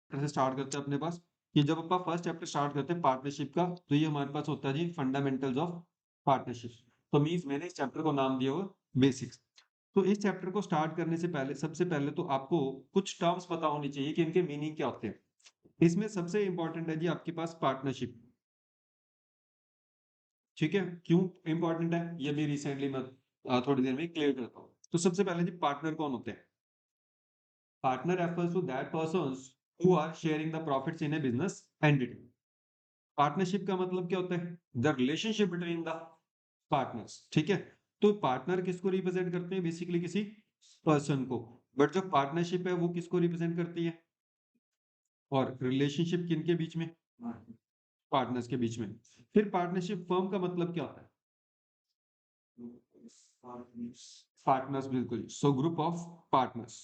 Chapter से start करते हैं अपने पास कि जब अपन फर्स्ट चैप्टर स्टार्ट करते हैं पार्टनरशिप का, तो ये हमारे पास होता है जी फंडामेंटल्स ऑफ पार्टनरशिप। तो मीन्स मैंने इस चैप्टर को नाम दिया हुआ बेसिक्स। तो इस चैप्टर को स्टार्ट करने से पहले सबसे पहले तो आपको कुछ टर्म्स पता होनी चाहिए कि इनके मीनिंग क्या होते हैं। इसमें सबसे इंपॉर्टेंट है जी आपके पास पार्टनरशिप। ठीक है, क्यों इंपॉर्टेंट है ये भी रिसेंटली मैं थोड़ी देर में क्लियर करता हूँ। तो सबसे पहले जी पार्टनर कौन होते हैं? Partner refers to that persons who are sharing the profits in a business entity। Partnership का मतलब क्या होता है? The relationship between the partners. ठीक है, तो पार्टनर किसको रिप्रेजेंट करते हैं? बेसिकली किसी पर्सन को। बट जो पार्टनरशिप है वो किसको रिप्रेजेंट करती है? और रिलेशनशिप किनके बीच में? पार्टनर्स के बीच में। फिर पार्टनरशिप फर्म का मतलब क्या होता है? पार्टनर्स, बिल्कुल। So group of partners.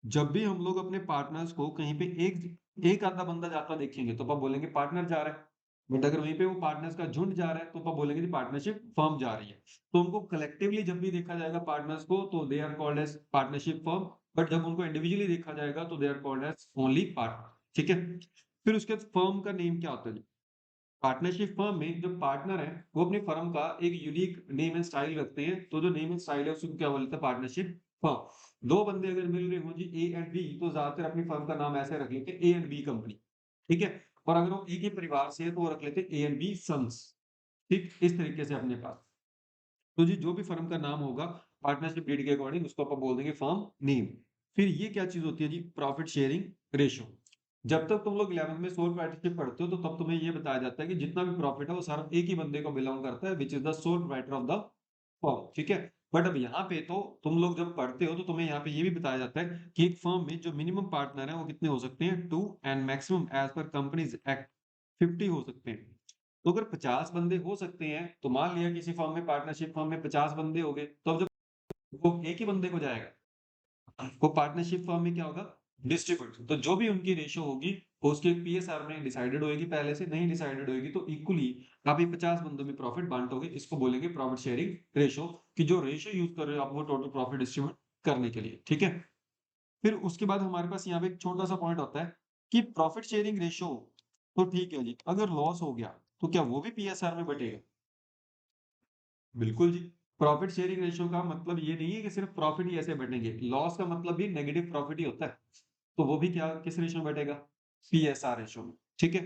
जब भी हम लोग अपने पार्टनर्स को कहीं पे एक एक आधा बंदा जाता देखेंगे तो आप बोलेंगे पार्टनर जा रहा है। बट अगर वहीं पे वो पार्टनर्स का झुंड जा रहा है तो आप बोलेंगे पार्टनरशिप फर्म जा रही है। तो उनको कलेक्टिवली जब भी देखा जाएगा पार्टनर्स को तो they are called as partnership firm. But जब उनको इंडिविजुअली देखा जाएगा तो they are called as only partner. ठीक है, फिर उसके बाद फर्म का नेम क्या होता है? पार्टनरशिप फर्म में जो पार्टनर है वो अपनी फर्म का एक यूनिक नेम एंड स्टाइल रखते हैं। तो जो नेम एंड स्टाइल है उसको क्या बोलते हैं? Partnership firm. दो बंदे अगर मिल रहे हो जी ए एंड बी तो ज्यादातर अपनी फर्म का नाम ऐसे रख लेते हैं ए एंड बी कंपनी। ठीक है, और अगर वो एक ही परिवार से है तो वो रख लेते हैं ए एंड बी सन्स। ठीक, इस तरीके से अपने पास। तो जी जो भी फर्म का नाम होगा पार्टनरशिप डीड के अकॉर्डिंग उसको अपन बोल देंगे फर्म नेम। फिर ये क्या चीज होती है जी? Profit sharing ratio. जब तक तुम लोग 11th में सोल प्रोप्राइटरशिप पढ़ते हो तो तब तुम्हें ये बताया जाता है कि जितना भी प्रॉफिट है वो सारा एक ही बंदे को बिलोंग करता है, which is the sole proprietor of the firm. ठीक है, बट अब यहाँ पे तो तुम लोग जब पढ़ते हो तो तुम्हें यहाँ पे ये भी बताया जाता है कि एक फर्म में जो मिनिमम पार्टनर है वो कितने हो सकते हैं? 2 and maximum as per companies act 50 हो सकते हैं। तो अगर 50 बंदे हो सकते हैं तो मान लिया किसी फर्म में पार्टनरशिप फर्म में 50 बंदे हो गए तो अब जब वो एक ही बंदे को जाएगा वो पार्टनरशिप फर्म में क्या होगा? डिस्ट्रीब्यूट। तो जो भी उनकी रेशो होगी वो उसके पीएसआर में डिसाइडेड होगी, पहले से नहीं डिसाइडेड होगी तो इक्वली आप ये 50 बंदों में प्रॉफिट बांटोगे। इसको बोलेंगे प्रॉफिट शेयरिंग रेशो, कि जो रेशो यूज कर रहे हो आप वो टोटल प्रॉफिट डिस्ट्रीब्यूट करने के लिए। ठीक है, फिर उसके बाद हमारे पास यहाँ पे एक छोटा सा पॉइंट होता है कि प्रॉफिट शेयरिंग रेशो तो ठीक है जी, अगर लॉस हो गया तो क्या वो भी पीएसआर में बटेगा? बिल्कुल जी। प्रॉफिट शेयरिंग रेशियो का मतलब ये नहीं है कि सिर्फ प्रॉफिट ही ऐसे बटेंगे, लॉस का मतलब भी नेगेटिव प्रॉफिट ही होता है। तो वो भी क्या किस रेशियो में बटेगा? पीएसआर रेशियो में। ठीक है,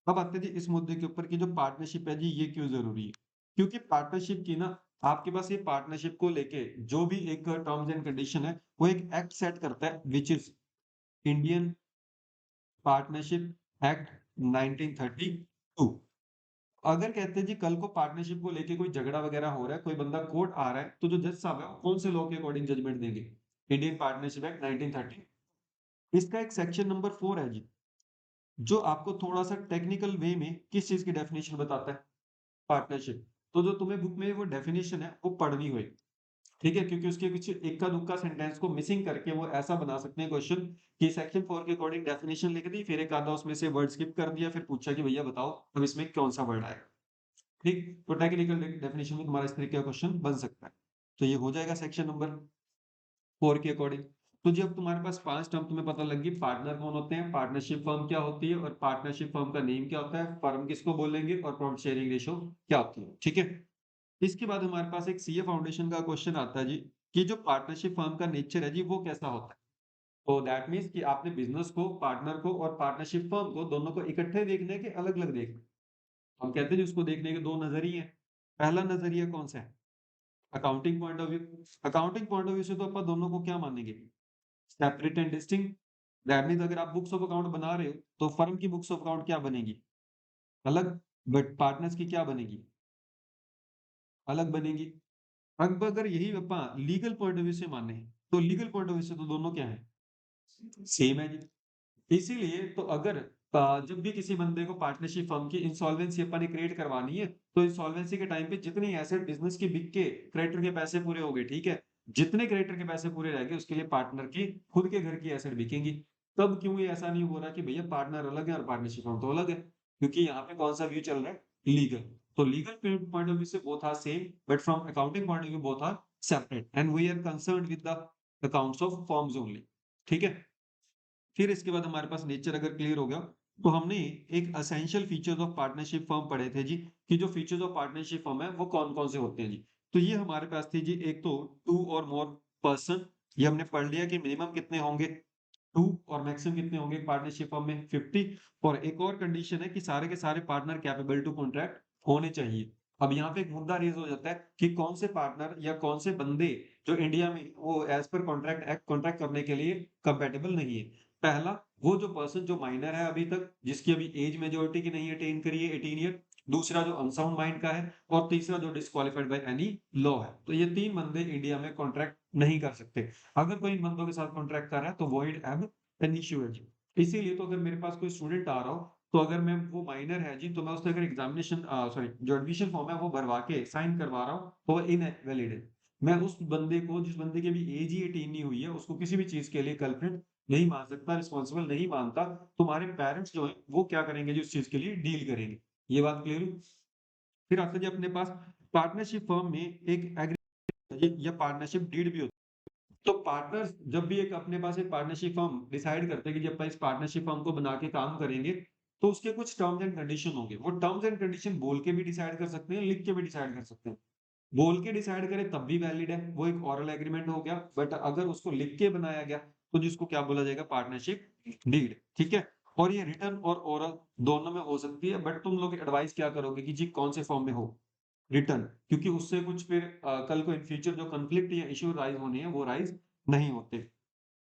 अब आते हैं जी इस मुद्दे के ऊपर कि जो पार्टनरशिप है जी ये क्यों जरूरी है? क्योंकि पार्टनरशिप की ना आपके पास ये पार्टनरशिप को लेके जो भी एक टर्म्स एंड कंडीशन है वो एक एक्ट सेट करता है which is Indian partnership act 1932। अगर कहते हैं जी कल को पार्टनरशिप को लेके कोई झगड़ा वगैरह हो रहा है, कोई बंदा कोर्ट आ रहा है तो जो जज साहब है वो कौन से लॉ के अकॉर्डिंग जजमेंट देंगे? Indian partnership act 1930। इसका एक सेक्शन नंबर 4 है जी जो आपको थोड़ा सा टेक्निकल वे में किस चीज की डेफिनेशन बताता है? पार्टनरशिप। तो जो तुम्हें बुक में वो डेफिनेशन है वो पढ़नी होगी। ठीक है, क्योंकि उसके कुछ इक्का दुक्का सेंटेंस को मिसिंग करके वो ऐसा बना सकते हैं क्वेश्चन कि सेक्शन 4 के अकॉर्डिंग डेफिनेशन लिख दी, फिर एक आधा उसमें से वर्ड स्किप कर दिया, फिर पूछा कि भैया बताओ अब इसमें कौन सा वर्ड आएगा। ठीक, तो टेक्निकल डेफिनेशन में तुम्हारा इस तरीके का क्वेश्चन बन सकता है। तो ये हो जाएगा सेक्शन नंबर 4 के अकॉर्डिंग। तो जी अब तुम्हारे पास 5 टर्म तुम्हें पता लग गई, पार्टनर कौन होते हैं, पार्टनरशिप फर्म क्या होती है और पार्टनरशिप फर्म का नेम क्या होता है, फर्म किसको बोलेंगे और प्रॉफिट शेयरिंग रेशियो क्या होती है। ठीक है, इसके बाद हमारे पास एक सीए फाउंडेशन का क्वेश्चन आता है जी कि जो पार्टनरशिप फर्म का नेचर है जी वो कैसा होता है। तो दैट मीन्स कि आपने बिजनेस को, पार्टनर को और पार्टनरशिप फर्म को दोनों को इकट्ठे देखने के अलग अलग देखने। हम कहते हैं जी उसको देखने के दो नजरिए हैं। पहला नजरिया कौन सा है? Accounting point of view. Accounting point of view से तो अपन दोनों को क्या मानेंगे? Separate and distinct. That means अगर आप बुक्स ऑफ अकाउंट बना रहे हो तो फर्म की बुक्स ऑफ अकाउंट क्या बनेगी? अलग। बट पार्टनर्स की क्या बनेगी? अलग बनेगी। अब अगर यही अपन लीगल पॉइंट ऑफ व्यू से माने तो लीगल पॉइंट ऑफ व्यू से तो दोनों क्या है? सेम है जी। इसीलिए तो अगर जब भी किसी बंदे को पार्टनरशिप फर्म की इंसॉल्वेंसी अपन ने क्रिएट करवानी है तो इंसॉल्वेंसी के टाइम पे जितने एसेट बिजनेस के बिक के क्रेडिटर के पैसे पूरे हो गए, ठीक है, जितने क्रेडिटर के पैसे पूरे रह गए उसके लिए पार्टनर की खुद के घर की एसेट बिकेंगी। तब क्यों ये ऐसा नहीं हो रहा कि भैया पार्टनर अलग है और पार्टनरशिप फर्म तो अलग है? क्योंकि यहाँ पे कौन सा व्यू चल रहा है? लीगल। तो लीगल पॉइंट ऑफ व्यू से both are same, but from accounting point of view both are separate and we are concerned with the accounts of firms only. ठीक है, फिर इसके बाद हमारे पास नेचर अगर क्लियर हो गया, तो हमने एक essential features of partnership firm पढ़े थे जी, कि जो फीचर्स ऑफ पार्टनरशिप फर्म है वो कौन-कौन से होते हैं जी। तो ये हमारे पास थी जी, एक तो 2 और मोर पर्सन, ये हमने पढ़ लिया कि मिनिमम कितने होंगे 2 और मैक्सिमम कितने होंगे पार्टनरशिप फर्म में 50। और एक और कंडीशन है कि सारे के सारे पार्टनर कैपेबल टू कॉन्ट्रैक्ट होने चाहिए। अब यहाँ पे एक मुद्दा रेज़ हो जाता है कि कौन से पार्टनर या कौन से बंदे जो इंडिया में वो as per contract act contract करने के लिए कंपैटिबल नहीं है। पहला, वो जो पर्सन जो माइनर है अभी तक, जिसकी अभी एज मेजॉरिटी की नहीं अटेन करी है 18 ईयर। दूसरा जो अनसाउंड माइंड का है, और तीसरा जो डिस्क्वालिफाइड बाय एनी लॉ है। तो ये 3 बंदे इंडिया में कॉन्ट्रैक्ट नहीं कर सकते। अगर कोई इन बंदों के साथ कॉन्ट्रैक्ट कर रहा है तो वॉइड एब इनिशियो है जी। इसीलिए तो अगर मेरे पास कोई स्टूडेंट आ रहा हो, तो अगर मैं वो माइनर है जी, तो मैं उससे अगर एग्जामिनेशन सॉरी जो एडमिशन फॉर्म है वो भरवा के साइन करवा रहा हूँ, तो वो इनवैलिड है। मैं उस बंदे को, जिस बंदे की अभी एज ही 18 नहीं हुई है, उसको किसी भी चीज़ के लिए कल्प्रिट नहीं मान सकता, रिस्पॉन्सिबल नहीं मानता। तुम्हारे पेरेंट्स जो हैं, वो क्या करेंगे जी, उस चीज़ के लिए डील करेंगे। ये बात क्लियर हुई? फिर आता है जी अपने पास पार्टनरशिप फर्म में एक एग्रीमेंट या पार्टनरशिप डीड भी होती है। तो पार्टनर्स जब भी एक अपने पास एक पार्टनरशिप फर्म डिसाइड करते हैं कि जब अपन इस पार्टनरशिप फर्म को बना के काम करेंगे, तो उसके कुछ टर्म्स एंड कंडीशन होंगे। वो टर्म्स एंड कंडीशन बोल के भी डिसाइड कर सकते हैं, लिख के भी डिसाइड कर सकते हैं। बोल के डिसाइड करें तब भी वैलिड है, वो एक ओरल एग्रीमेंट हो गया। बट अगर उसको लिख के बनाया गया, तो जिसको क्या बोला जाएगा, पार्टनरशिप डीड। ठीक है? और ये रिटन और ओरल दोनों में हो सकती है, बट तुम लोग एडवाइस क्या करोगे कि जी कौन से फॉर्म में हो? रिटन, क्योंकि उससे कुछ फिर कल को इन फ्यूचर जो कॉन्फ्लिक्ट या इश्यू राइज होने हैं वो राइज नहीं होते।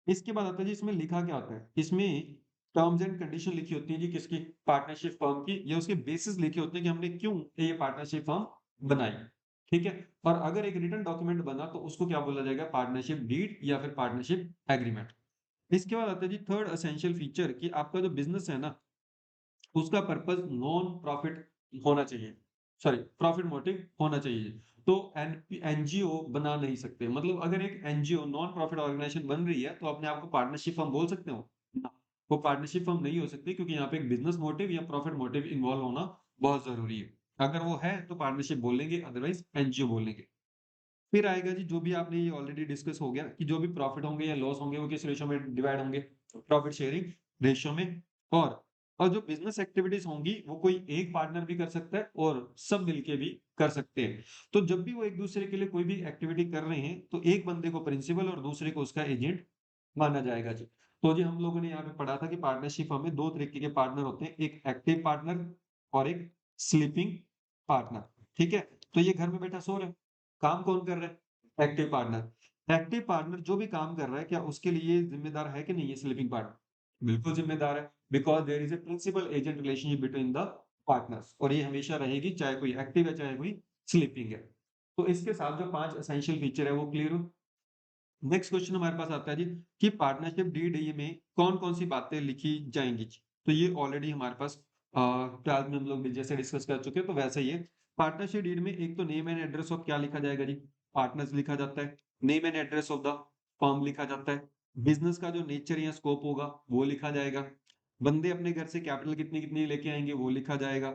इसके बाद आता है जी, इसमें लिखा क्या होता है? इसमें टर्म्स एंड कंडीशन लिखी होती है जी, किसकी? पार्टनरशिप फर्म की, या उसके बेसिस लिखे होते हैं कि हमने क्यों ये पार्टनरशिप फर्म बनाई। ठीक है? और अगर एक रिटन डॉक्यूमेंट बना, तो उसको क्या बोला जाएगा? पार्टनरशिप डीड या फिर पार्टनरशिप एग्रीमेंट। इसके बाद आता है जी थर्ड एसेंशियल फीचर, कि आपका जो बिज़नेस है ना, उसका पर्पस नॉन प्रॉफिट होना चाहिए। सॉरी, प्रॉफिट मोटिव होना चाहिए। तो एनजीओ बना नहीं सकते। मतलब अगर एक एनजीओ नॉन प्रॉफिट ऑर्गेनाइजेशन बन रही है, तो अपने आप को पार्टनरशिप फर्म बोल सकते हो? ना, वो पार्टनरशिप फर्म नहीं हो सकती, क्योंकि यहाँ पे एक बिजनेस मोटिव या प्रॉफिट मोटिव इन्वॉल्व होना बहुत जरूरी है। अगर वो है तो पार्टनरशिप बोलेंगे, अदरवाइज एनजीओ बोलेंगे। फिर आएगा जी, जो भी आपने ये ऑलरेडी डिस्कस हो गया, कि जो भी प्रॉफिट होंगे या लॉस होंगे वो किस रेशियो में डिवाइड होंगे? प्रॉफिट शेयरिंग रेशियो में। और और जो बिजनेस एक्टिविटीज होंगी, वो कोई एक पार्टनर भी कर सकता है और सब मिलके भी कर सकते हैं। तो जब भी वो एक दूसरे के लिए कोई भी एक्टिविटी कर रहे हैं, तो एक बंदे को प्रिंसिपल और दूसरे को उसका एजेंट माना जाएगा जी। तो जी हम लोगों ने यहाँ पे पढ़ा था कि पार्टनरशिप फर्म में दो तरीके के पार्टनर होते हैं, एक एक्टिव पार्टनर और एक स्लीपिंग पार्टनर। ठीक है? तो ये घर में बैठा सो रहा है, काम कौन कर रहा है? Active partner. एक्टिव पार्टनर जो भी काम कर रहा है, क्या उसके लिए जिम्मेदार है कि नहीं है स्लीपिंग पार्टनर? बिल्कुल जिम्मेदार है, because there is a principal agent relationship between the partners, और ये हमेशा रहेगी, चाहे कोई एक्टिव है, चाहे कोई स्लीपिंग है। तो इसके साथ जो 5 एसेंशियल फीचर है वो क्लियर हो। नेक्स्ट क्वेश्चन हमारे पास आता है जी, कि पार्टनरशिप डीड में कौन-कौन सी बातें लिखी जाएँगी? तो ये ऑलरेडी हमारे पास 12th में हम लोग भी जैसे डिस्कस कर चुके हैं, तो वैसे ही है। पार्टनरशिप डीड में एक तो नेम एंड एड्रेस ऑफ क्या लिखा जाएगा जी? पार्टनर्स लिखा जाता है। Name and address of the firm लिखा जाता है। बिज़नेस का जो नेचर या स्कोप होगा, वो लिखा जाएगा। बंदे अपने घर से कैपिटल कितनी-कितनी लेके आएँगे, वो लिखा जाएगा।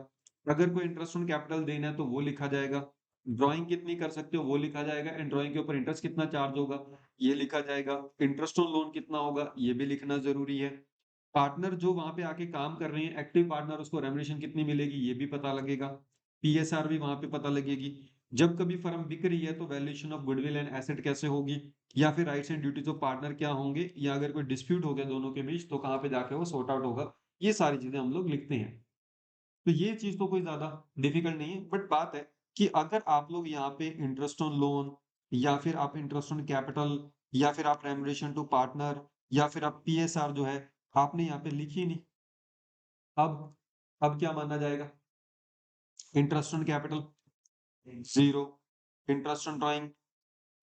अगर कोई इंटरेस्ट ऑन कैपिटल देना है, तो वो लिखा जाएगा। ड्राइंग कितनी कर सकते हो, वो लिखा जाएगा, एंड ड्राइंग के ऊपर इंटरेस्ट कितना चार्ज होगा, ये लिखा जाएगा। इंटरेस्ट ऑन लोन कितना होगा, ये भी लिखना ज़रूरी है। पार्टनर जो वहाँ पे आके काम कर रहे हैं, एक्टिव पार्टनर, उसको रेम्युनरेशन कितनी मिलेगी, ये भी पता लगेगा। पीएसआर भी वहाँ पे पता लगेगी। जब कभी फर्म बिक रही है, तो valuation of goodwill and asset कैसे होगी, या फिर rights and duties of partner क्या होंगे, या अगर कोई डिस्प्यूट हो गया दोनों के बीच, तो कहाँ पे जाके वो सॉर्ट आउट होगा। ये सारी चीज़ें हम लोग लिखते हैं। तो ये चीज़ तो कोई ज़्यादा डिफिकल्ट नहीं है, बट बात है कि अगर आप लोग यहाँ पे इंटरेस्ट ऑन लोन, या फिर आप इंटरेस्ट ऑन कैपिटल, या फिर आप रेम्युनरेशन टू पार्टनर, या फिर आप पीएसआर जो है, आपने यहाँ पे लिखी नहीं। अब अब क्या माना जाएगा? Interest on capital 0, interest on drawing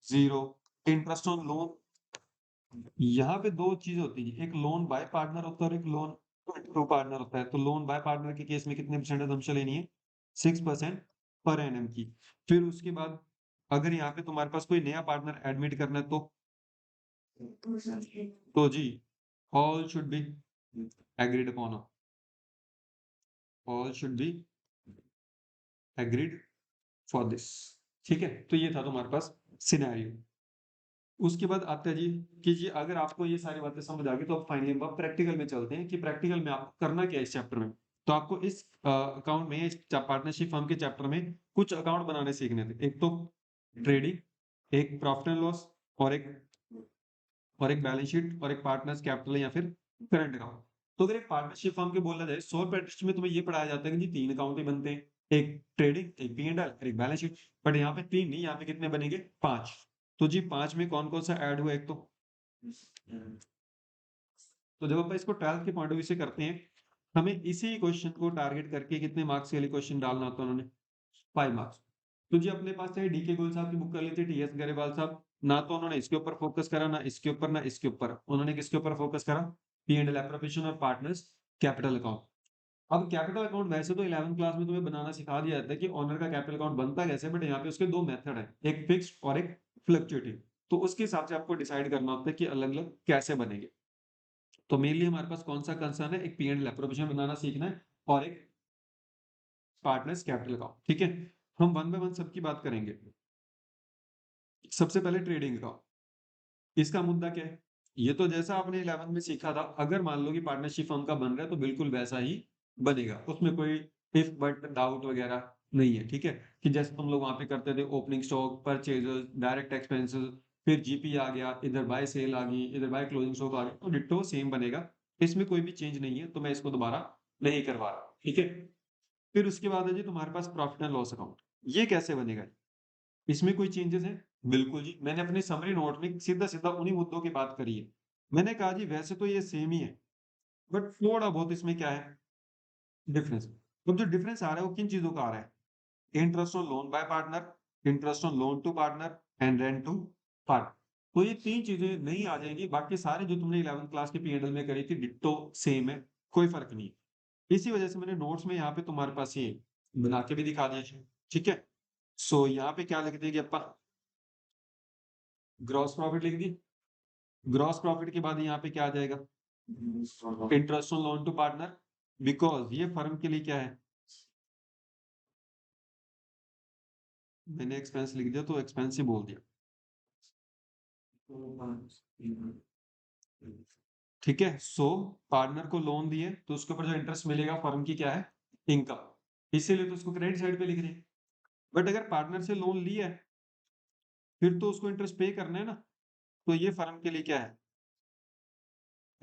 0, interest on loan. यहाँ पे 2 चीज़ होती है, एक लोन बाय पार्टनर होता है और एक लोन टू पार्टनर होता है। तो लोन बाय पार्टनर के केस में कितने परसेंट असम्पशन लेनी है? 6% पर एनम की। फिर उसके बाद अगर यहाँ पे तुम्हारे पास कोई नया पार्टनर एडमिट करना है, तो जी all should be agreed upon, all should be agreed for this. ठीक है? तो ये था तुम्हारे पास सिनेरियो। उसके बाद आता है जी कि जी अगर आपको ये सारी बातें समझ आ गई तो अब फाइनली हम प्रैक्टिकल में चलते हैं कि प्रैक्टिकल में आपको करना क्या है इस चैप्टर में। तो आपको इस अकाउंट में इस पार्टनरशिप फर्म के चैप्टर में कुछ अकाउंट बनाने सीखने थे। एक तो ट्रेडिंग, एक प्रॉफिट एंड लॉस, और एक बैलेंस शीट, और एक पार्टनर्स कैपिटल या फिर करंट अकाउंट। तो अगर एक पार्टनरशिप फर्म के बोला जाए, सॉल्व पार्टनरशिप में तुम्हें ये पढ़ाया जाता है कि जी 3 अकाउंट ही बनते हैं, एक ट्रेडिंग, एक पी एंड एल और एक बैलेंस शीट। बट यहाँ पे 3 नहीं, यहाँ पे कितने बनेंगे? 5। तो जी 5 में कौन कौन सा ऐड हुआ? एक तो जब अपन इसको 12th के पॉइंट ऑफ व्यू से करते हैं, हमें इसी क्वेश्चन को टारगेट करके कितने मार्क्स के लिए क्वेश्चन डालना होता है उन्होंने? 5 मार्क्स। तो जी अपने पास चाहे डीके गोयल साहब की बुक कर ली थी, टीएस गरेवाल साहब, ना तो उन्होंने इसके ऊपर फोकस करा, ना इसके ऊपर, ना इसके ऊपर। उन्होंने किसके ऊपर फोकस करा? पी एंड एल एप्रोप्रिएशन और पार्टनर्स कैपिटल अकाउंट। अब कैपिटल अकाउंट वैसे तो 11th क्लास में तुम्हें बनाना सिखा दिया जाता है कि ओनर का कैपिटल अकाउंट बनता कैसे, बट यहाँ पे उसके 2 मेथड है, एक फिक्स्ड और एक फ्लक्चुएटिंग। तो उसके हिसाब से आपको डिसाइड करना होता है कि अलग-अलग कैसे बनेंगे। तो मेनली हमारे पास कौन सा कंसर्न है? एक पी एंड एल एप्रोप्रिएशन बनाना सीखना है और एक पार्टनर्स कैपिटल अकाउंट। ठीक है, हम वन बाय वन सबकी बात करेंगे। सबसे पहले ट्रेडिंग अकाउंट, इसका मुद्दा क्या है? ये तो जैसा आपने 11th में सीखा था, अगर मान लो कि पार्टनरशिप फर्म का बन रहा है तो बिल्कुल वैसा ही बनेगा, उसमें कोई इफ बट डाउट वगैरह नहीं है। ठीक है, कि जैसे तुम लोग वहां पे करते थे, opening stock, purchases, direct expenses, फिर जीपी आ गया, इधर बाय सेल आ गई, इधर बाय क्लोजिंग स्टॉक आ गया, तो डिट्टो सेम बनेगा, इसमें कोई भी चेंज नहीं है, तो मैं इसको दोबारा नहीं करवा रहा। ठीक है, फिर उसके बाद है जी तुम्हारे पास प्रॉफिट एंड लॉस अकाउंट। ये कैसे बनेगा? इसमें कोई चेंजेस है? बिल्कुल जी, मैंने अपने समरी नोट में सीधा-सीधा उन्हीं मुद्दों की बात करी है। मैंने कहा जी वैसे तो ये सेम ही है, बट थोड़ा बहुत इसमें क्या है? डिफरेंस। अब जो डिफरेंस आ रहा है वो किन चीज़ों का आ रहा है? Interest on loan by partner, interest on loan to partner and rent to partner. तो ये 3 चीज़ें नहीं आ जाएँगी, बाकी सारे जो तुमने 11th क्लास के पी&एल में करी थी डिट्टो सेम है, कोई फ़र्क नहीं है। इसी वजह से मैंने नोट्स में यहाँ पे तुम्हारे पास ये बना के भी दिखा दिया है। ठीक है? सो यहाँ पे क्या लिख देंगे अपन? ग्रॉस प्रॉफिट लिख दिए। ग्रॉस प्रॉफिट के बाद यहाँ पे क्या आ जाएगा? Interest on loan to partner, because ये फर्म के लिए क्या है? मैंने एक्सपेंस लिख दिया तो एक्सपेंस ही बोल दिया। ठीक है, सो पार्टनर को लोन दिए तो उसके ऊपर जो इंटरेस्ट मिलेगा फर्म की क्या है? इनकम। इसीलिए तो उसको क्रेडिट साइड पे लिख रहे हैं। बट अगर पार्टनर से लोन लिया है, फिर तो उसको इंटरेस्ट पे करना है ना, तो ये फर्म के लिए क्या है?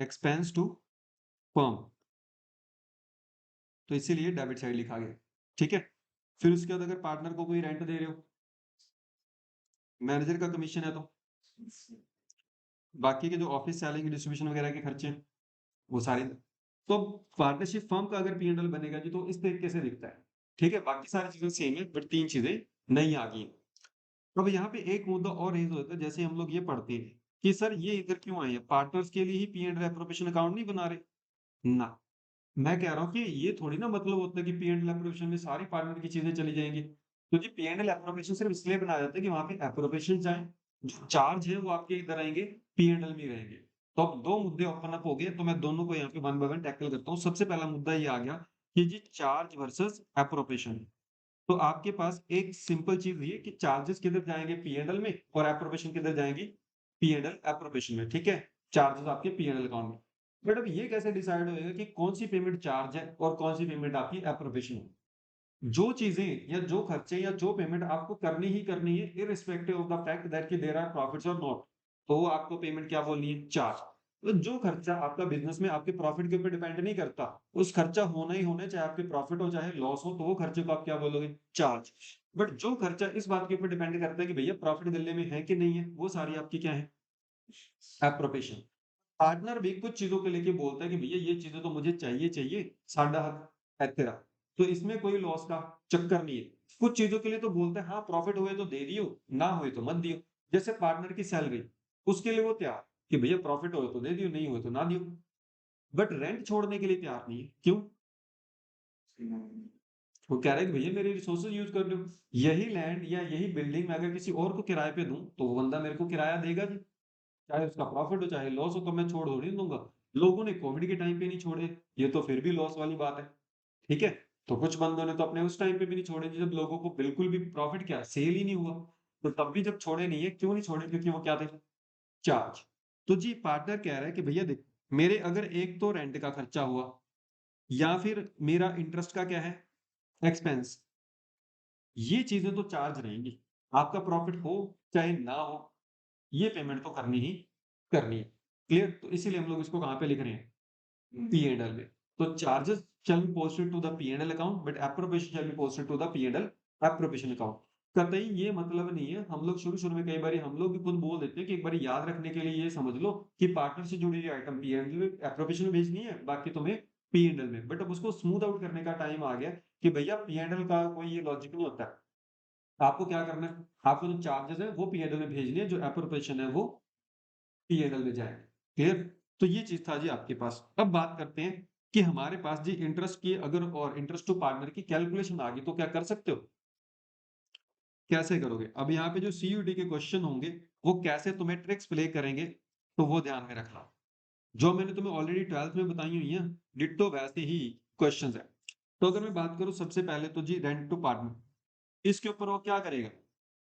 एक्सपेंस टू फर्म, तो इसीलिए डेबिट साइड लिखा गया। ठीक है, फिर उसके बाद अगर पार्टनर को कोई रेंट दे रहे हो, मैनेजर का कमीशन है, तो बाकी के जो ऑफिस सैलरी डिस्ट्रीब्यूशन वगैरह के खर्चे हैं, वो सारे। तो पार्टनरशिप फर्म का अगर पी&एल बनेगा जी तो इस तरीके से दिखता है। ठीक है, बाकी सारी चीजें सेम है, बट 3 चीजें नहीं आ गई। अब यहाँ पे एक मुद्दा और रेज होता है, जैसे हम लोग ये पढ़ते हैं कि सर ये इधर क्यों आए हैं? पार्टनर्स के लिए ही पी&एल एप्रोप्रिएशन अकाउंट नहीं बना रहे ना। मैं कह रहा हूँ कि ये थोड़ी ना मतलब होता है कि पी&एल एप्रोप्रिएशन में सारी पार्टनर की चीजें चली जाएंगी। तो जी पी&एल एप्रोप्रिएशन सिर्फ इसलिए बनाया जाता है कि वहां पे एप्रोप्रिएशन जाए, जो चार्ज है वो आपके इधर आएंगे, पी&एल में रहेंगे। तो अब 2 मुद्दे ओपन अप हो गए, तो मैं दोनों को यहाँ पे वन बाय वन टैकल करता हूँ। सबसे पहला मुद्दा ये आ गया कि जी चार्ज वर्सेस एप्रोप्रिएशन। तो आपके पास एक सिंपल चीज ये कि चार्जेस किधर जाएंगे? पी&एल में, और एप्रोप्रिएशन किधर जाएंगी? पी&एल एप्रोप्रिएशन में। ठीक है, चार्जेस आपके पी&एल अकाउंट में। बट अब ये कैसे डिसाइड होएगा कि कौन सी पेमेंट चार्ज है और कौन सी पेमेंट आपकी एप्रोप्रिएशन है? जो चीजें या जो खर्चे या जो पेमेंट आपको करनी ही करनी है, irrespective of the fact that कि देयर आर प्रॉफिट्स और नॉट, तो वो आपको पेमेंट क्या बोलनी है? चार्ज। तो जो खर्चा आपका बिजनेस में आपके प्रॉफिट के ऊपर डिपेंड नहीं करता, उस खर्चा होना ही होना है, चाहे आपके प्रॉफिट हो चाहे लॉस हो, तो वो खर्चे को आप क्या बोलोगे? चार्ज। बट जो खर्चा इस बात के ऊपर डिपेंड करता है कि भैया प्रॉफिट गले में है कि नहीं है, वो सारी आपकी क्या है? एप्रोप्रिएशन। पार्टनर भी कुछ चीजों को लेके बोलता है कि भैया ये चीजें तो मुझे चाहिए चाहिए, साडा हक है तेरा। तो इसमें कोई लॉस का चक्कर नहीं है। कुछ चीजों के लिए तो बोलता है हाँ प्रॉफिट हुए तो दे दियो, ना हुए तो मत दियो। जैसे पार्टनर की सैलरी, उसके लिए वो तैयार कि भैया प्रॉफिट हुए तो दे दियो, नहीं हुए तो ना दियो। बट रेंट छोड़ने के लिए तैयार नहीं है। क्यों? वो कह रहा है कि भैया मेरे रिसोर्सेज यूज कर लो। यही लैंड या यही बिल्डिंग मैं अगर किसी और को किराए पे दूं तो वो बंदा मेरे को किराया देगा जी, चाहे उसका प्रॉफिट हो चाहे लॉस हो, तो मैं छोड़ थोड़ी ना दूंगा। लोगों ने कोविड के टाइम पे नहीं छोड़े, ये तो फिर भी लॉस वाली बात है। ठीक है, तो कुछ बंदों ने तो अपने उस टाइम पे भी नहीं छोड़े जब लोगों को बिल्कुल भी प्रॉफिट क्या सेल ही नहीं हुआ। तो तब भी जब छोड़े नहीं है, क्यों नहीं छोड़े? क्योंकि वो क्या थे? चार्ज। तो जी पार्टनर कह रहा है कि भैया देख, मेरे अगर एक तो रेंट का खर्चा हुआ या फिर मेरा इंटरेस्ट का क्या है, एक्सपेंस, ये चीजें तो चार्ज रहेंगी। आपका प्रॉफिट हो चाहे ना हो, ये पेमेंट तो करनी ही करनी है। क्लियर? तो इसीलिए हम लोग इसको कहाँ पे लिख रहे हैं, पी एंड एल में। तो charges shall be posted to the P and L account, but appropriation shall be posted to the P and L appropriation account. कतई ये मतलब नहीं है, हम लोग शुरू-शुरू में कई बारी हम लोग भी खुद बोल देते हैं कि एक बार याद रखने के लिए ये समझ लो कि पार्टनर से जुड़ी हुई आइटम पी एंड एल में एप्रोप्रिएशन में भेजनी है, बाकी तुम्हें पी एंड एल में। बट अब उसको स्मूथ आउट करने का टाइम आ गया कि भैया पी एंड एल का कोई ये लॉजिक नहीं होता है। आपको क्या करना है, आपको जो चार्जेस है वो पी एंड एल में भेजने हैं, जो एप्रोप्रिएशन है वो पी एंड एल में जाएँगे। क्लियर? तो ये चीज़ था जी आपके पास। अब बात करते हैं कि हमारे पास जी इंटरेस्ट की अगर और इंटरेस्ट टू पार्टनर की कैलकुलेशन आ गई तो क्या कर सकते हो? कैसे करोगे? अब यहाँ पे जो सीयूईटी के क्वेश्चन होंगे, वो कैसे तुम्हें ट्रिक्स प्ले करेंगे, तो वो ध्यान में रखना। जो मैंने तुम्हें ऑलरेडी 12th में बताई हुई हैं, डिट्टो वैसे ही क्वेश्चन्स हैं। तो अगर मैं बात करूँ सबसे पहले तो जी रेंट टू पार्टनर, इसके ऊपर वो क्या करेगा?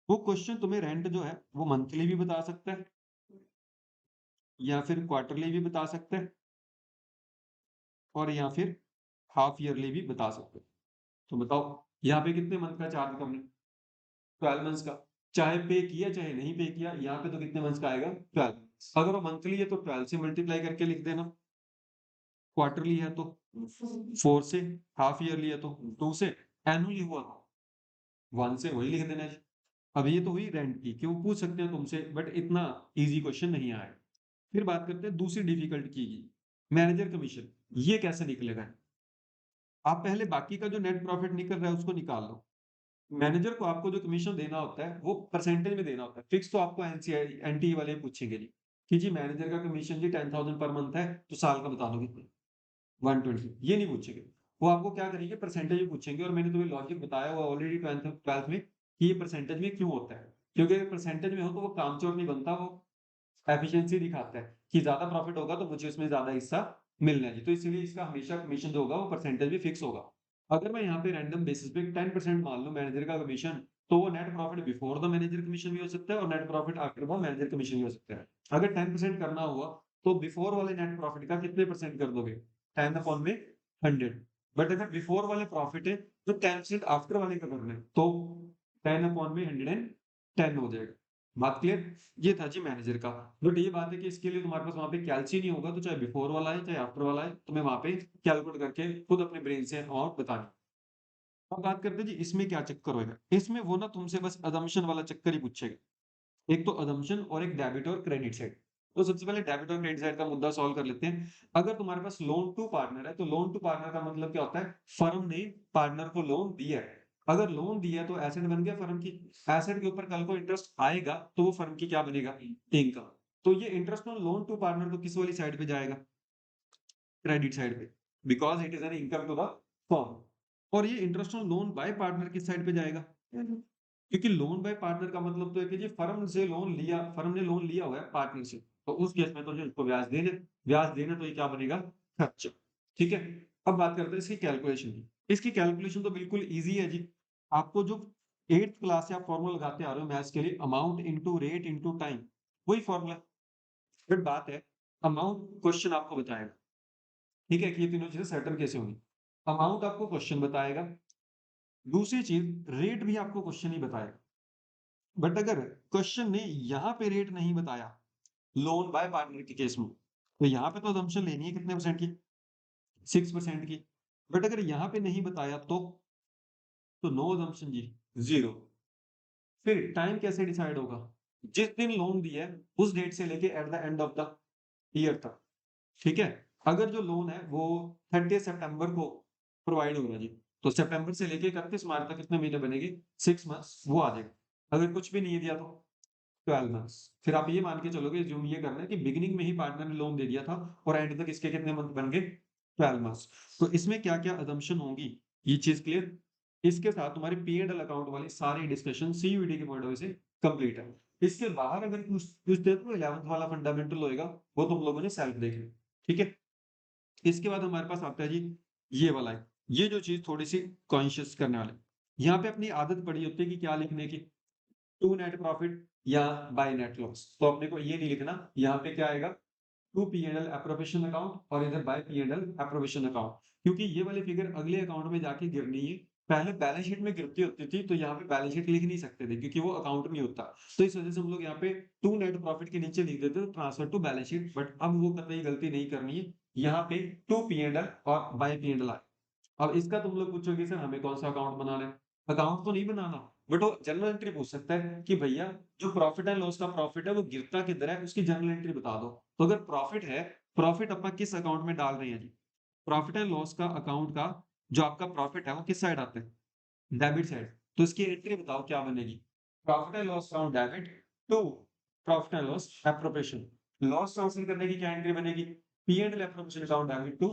वो क्वेश्चन तुम्हें रेंट जो है, वो मंथली भी बता सकता है या फिर क्वार्टरली भी बता सकता है और या फिर हाफ ईयरली भी बता सकते हो। तो बताओ, यहाँ पे कितने मंथ का चार्ज करना है? 12 मंथ्स का। चाहे पे किया चाहे नहीं पे किया, यहाँ पे तो कितने मंथ्स का आएगा? 12। अगर वो मंथली है तो 12 से मल्टीप्लाई करके लिख देना। क्वार्टरली है तो 4 से, हाफ ईयरली है तो 2 से, एनुअली हुआ तो 1 से, वही लिख देना जी। अब ये तो हुई रेंट की, क्यों पूछ सकते हैं तुमसे, बट इतना ईज़ी क्वेश्चन नहीं आया। फिर बात करते हैं दूसरी डिफिकल्ट की, मैनेजर कमीशन। ये कैसे निकलेगा? आप पहले बाकी का जो नेट प्रॉफिट निकल रहा है उसको निकाल लो। मैनेजर को आपको जो कमीशन देना होता है वो परसेंटेज में देना होता है। फिक्स तो आपको एनसीआई एनटीए वाले पूछेंगे नहीं कि जी मैनेजर का कमीशन जी 10,000 पर मंथ है तो साल का बता दो कितने, 120, ये नहीं पूछेंगे। वो आपको क्या करेंगे, परसेंटेज में पूछेंगे। और मैंने तुम्हें लॉजिक बताया हुआ ऑलरेडी 12th में कि ये परसेंटेज में क्यों होता है, क्योंकि अगर परसेंटेज में हो तो वो कामचोर नहीं बनता, वो एफिशिएंसी दिखाता है कि ज्यादा प्रॉफिट होगा तो मुझे उसमें ज्यादा हिस्सा मिलना है जी। तो इसीलिए इसका हमेशा कमीशन जो होगा वो परसेंटेज भी फिक्स होगा। अगर मैं यहाँ पे रैंडम बेसिस पे 10% मान लूं मैनेजर का कमीशन, तो वो net profit before the manager commission भी हो सकता है और net profit after the manager commission भी हो सकता है। अगर 10% करना हुआ तो बिफोर वाले नेट प्रॉफिट का कितने परसेंट कर दोगे? 10 अपॉन में 100। बट अगर बिफोर वाले प्रॉफिट है तो 10% आफ्टर वाले का करना है, तो 10 अपॉन में 110 हो जाएगा। बात क्लियर? ये था जी मैनेजर का। बट ये बात है कि इसके लिए तुम्हारे पास वहाँ पे कैलसी नहीं होगा, तो चाहे बिफोर वाला है चाहे आफ्टर वाला है, तुम्हें वहाँ पे कैलकुलेट करके खुद अपने ब्रेन से अमाउंट बतानी। अब बात करते हैं जी इसमें क्या चक्कर होएगा। इसमें वो ना तुमसे बस अजम्पशन वाला चक्कर ही पूछेगा। एक तो अजम्पशन और एक डेबिट और क्रेडिट साइड। तो सबसे पहले डेबिट और क्रेडिट साइड का मुद्दा सॉल्व कर लेते हैं। अगर तुम्हारे पास लोन टू पार्टनर है तो लोन टू पार्टनर का मतलब क्या होता है? फर्म ने पार्टनर को लोन दिया है। अगर लोन दिया तो एसेट बन गया फर्म की। एसेट के ऊपर कल को इंटरेस्ट आएगा तो वो फर्म की क्या बनेगा? इनकम। तो ये interest on loan to partner तो किस वाली साइड पे जाएगा? क्रेडिट साइड पे, because it is an income to the firm. और ये interest on loan by partner किस साइड पे जाएगा? क्योंकि लोन बाय पार्टनर का मतलब तो है कि जी फर्म से लोन लिया, फर्म ने लोन लिया हुआ है पार्टनर से, तो उस केस में तो जो इसको ब्याज देना तो ये क्या बनेगा? खर्च। ठीक है? अब बात करते हैं इसकी कैलकुलेशन की। इसकी कैलकुलेशन तो बिल्कुल ईज़ी है जी। आपको जो 8th क्लास से आप फॉर्मूला लगाते आ रहे हो मैथ्स के लिए, amount into rate into time, वही फॉर्मूला। फिर बात है, अमाउंट क्वेश्चन आपको बताएगा, ठीक है, कि ये तीनों चीजें सर्टेन कैसे होंगी। अमाउंट आपको क्वेश्चन बताएगा, दूसरी चीज रेट भी आपको क्वेश्चन ही बताएगा। बट अगर क्वेश्चन ने यहाँ पे रेट नहीं बताया लोन बाय पार्टनर के केस में, तो यहाँ पे तो assumption लेनी है कितने परसेंट की? 6% की। बट अगर यहाँ पे नहीं बताया तो नो assumption जी, जीरो। फिर टाइम कैसे डिसाइड होगा? जिस दिन लोन दिया है उस डेट से लेके at the end of the year तक। ठीक है? अगर जो लोन है वो 30 सितंबर को प्रोवाइड होगा जी, तो सितंबर से लेके 31 मार्च तक कितने महीने बनेंगे? 6 मंथ्स, वो आ जाएगा। अगर कुछ भी नहीं दिया तो 12 मंथ्स। फिर आप ये मान के चलोगे, ज़ूम ये करना है कि बिगिनिंग में ही पार्टनर ने लोन दे दिया था और एंड तक इसके कितने मंथ बन गए? 12 मंथ्स। तो इसमें क्या-क्या असम्पशन होंगी, ये चीज़ क्लियर? इसके साथ तुम्हारी पी एंड एल अकाउंट वाली सारी डिस्कशन सीयूईटी के पॉइंट ऑफ व्यू से कंप्लीट है। इसके बाहर अगर पूछते हैं तो 11th वाला फंडामेंटल होएगा, वो तुम लोगों ने सेल्फ देख लिया। ठीक है? इसके बाद हमारे पास आता है जी ये वाला है। ये जो चीज़ थोड़ी-सी कॉन्शियस करने वाला है। यहाँ पे अपनी आदत पड़ी होती है कि क्या लिखने की? टू नेट प्रॉफिट या बाय नेट लॉस। तो अपने को ये नहीं लिखना, यहाँ पे क्या आएगा टू P&L एप्रोप्रिएशन अकाउंट और इधर बाय P&L एप्रोप्रिएशन अकाउंट, क्योंकि ये वाली फिगर अगले अकाउंट में जाके गिरनी है। पहले बैलेंस शीट में गिरती होती थी तो यहाँ पे बैलेंस शीट लिख नहीं सकते थे क्योंकि वो अकाउंट में होता। तो इस वजह से हम लोग यहाँ पे टू नेट प्रॉफिट के नीचे लिख देते थे transfer to balance sheet, but अब वो कतई गलती नहीं करनी है। यहाँ पे टू P&L और बाय P&L आए। अब इसका तुम लोग पूछोगे सर हमें कौन सा अकाउंट बनाना है? अकाउंट तो नहीं बनाना, बट वो जर्नल एंट्री पूछ सकता है कि भैया जो प्रॉफिट एंड लॉस का प्रॉफिट है वो गिरता किधर है, उसकी जर्नल एंट्री बता दो। तो अगर प्रॉफिट है, प्रॉफिट अपन किस अकाउंट में डाल रहे हैं जी? प्रॉफिट एंड लॉस का अकाउंट का जो आपका प्रॉफिट है वो किस साइड आता है? Debit side. तो इसकी एंट्री बताओ क्या बनेगी? Profit and loss account debit to profit and loss appropriation. Loss transfer करने की क्या एंट्री बनेगी? P&L appropriation account debit to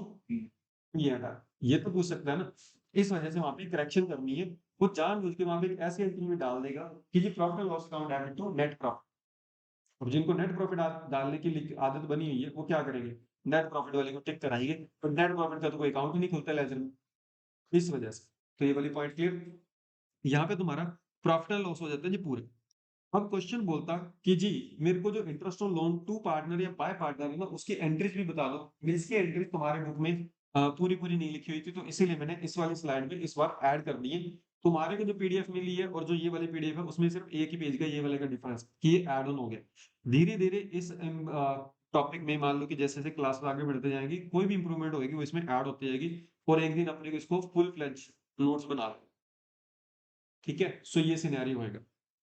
P&L। ये तो पूछ सकता है ना। इस वजह से वहां पे करेक्शन करनी है। वो जानबूझ के वहां पे एक ऐसी एंट्री में डाल देगा कि जी profit and loss account debit to net profit. और जिनको नेट प्रॉफिट डालने की आदत बनी हुई है वो क्या करेंगे? नेट प्रॉफिट वाले को टिक कराएंगे, पर नेट प्रॉफिट का तो कोई अकाउंट ही नहीं खुलता लेजर में। इस वजह से तो ये वाली पॉइंट क्लियर। यहाँ पे तुम्हारा प्रॉफिट एंड लॉस हो जाता है जी पूरे। अब क्वेश्चन बोलता कि जी मेरे को जो interest on loan to partner या बाय पार्टनर है ना उसकी एंट्रीज भी बता दो। इसकी एंट्रीज तुम्हारे बुक में पूरी पूरी नहीं लिखी हुई थी, तो इसीलिए मैंने इस वाली स्लाइड में इस बार ऐड कर दी है। तुम्हारे को जो पीडीएफ मिली है और जो ये वाली पीडीएफ है उसमें सिर्फ एक ही पेज का ये वाले का डिफरेंस कि ये ऐड ऑन हो गया। धीरे धीरे इस टॉपिक में मान लो कि जैसे जैसे क्लास आगे बढ़ते जाएंगी कोई भी इंप्रूवमेंट होगी वो इसमें ऐड होती जाएगी, और एक दिन अपने को इसको फुल फ्लेज नोट्स बना लो। ठीक है, सो ये सिनेरियो होगा।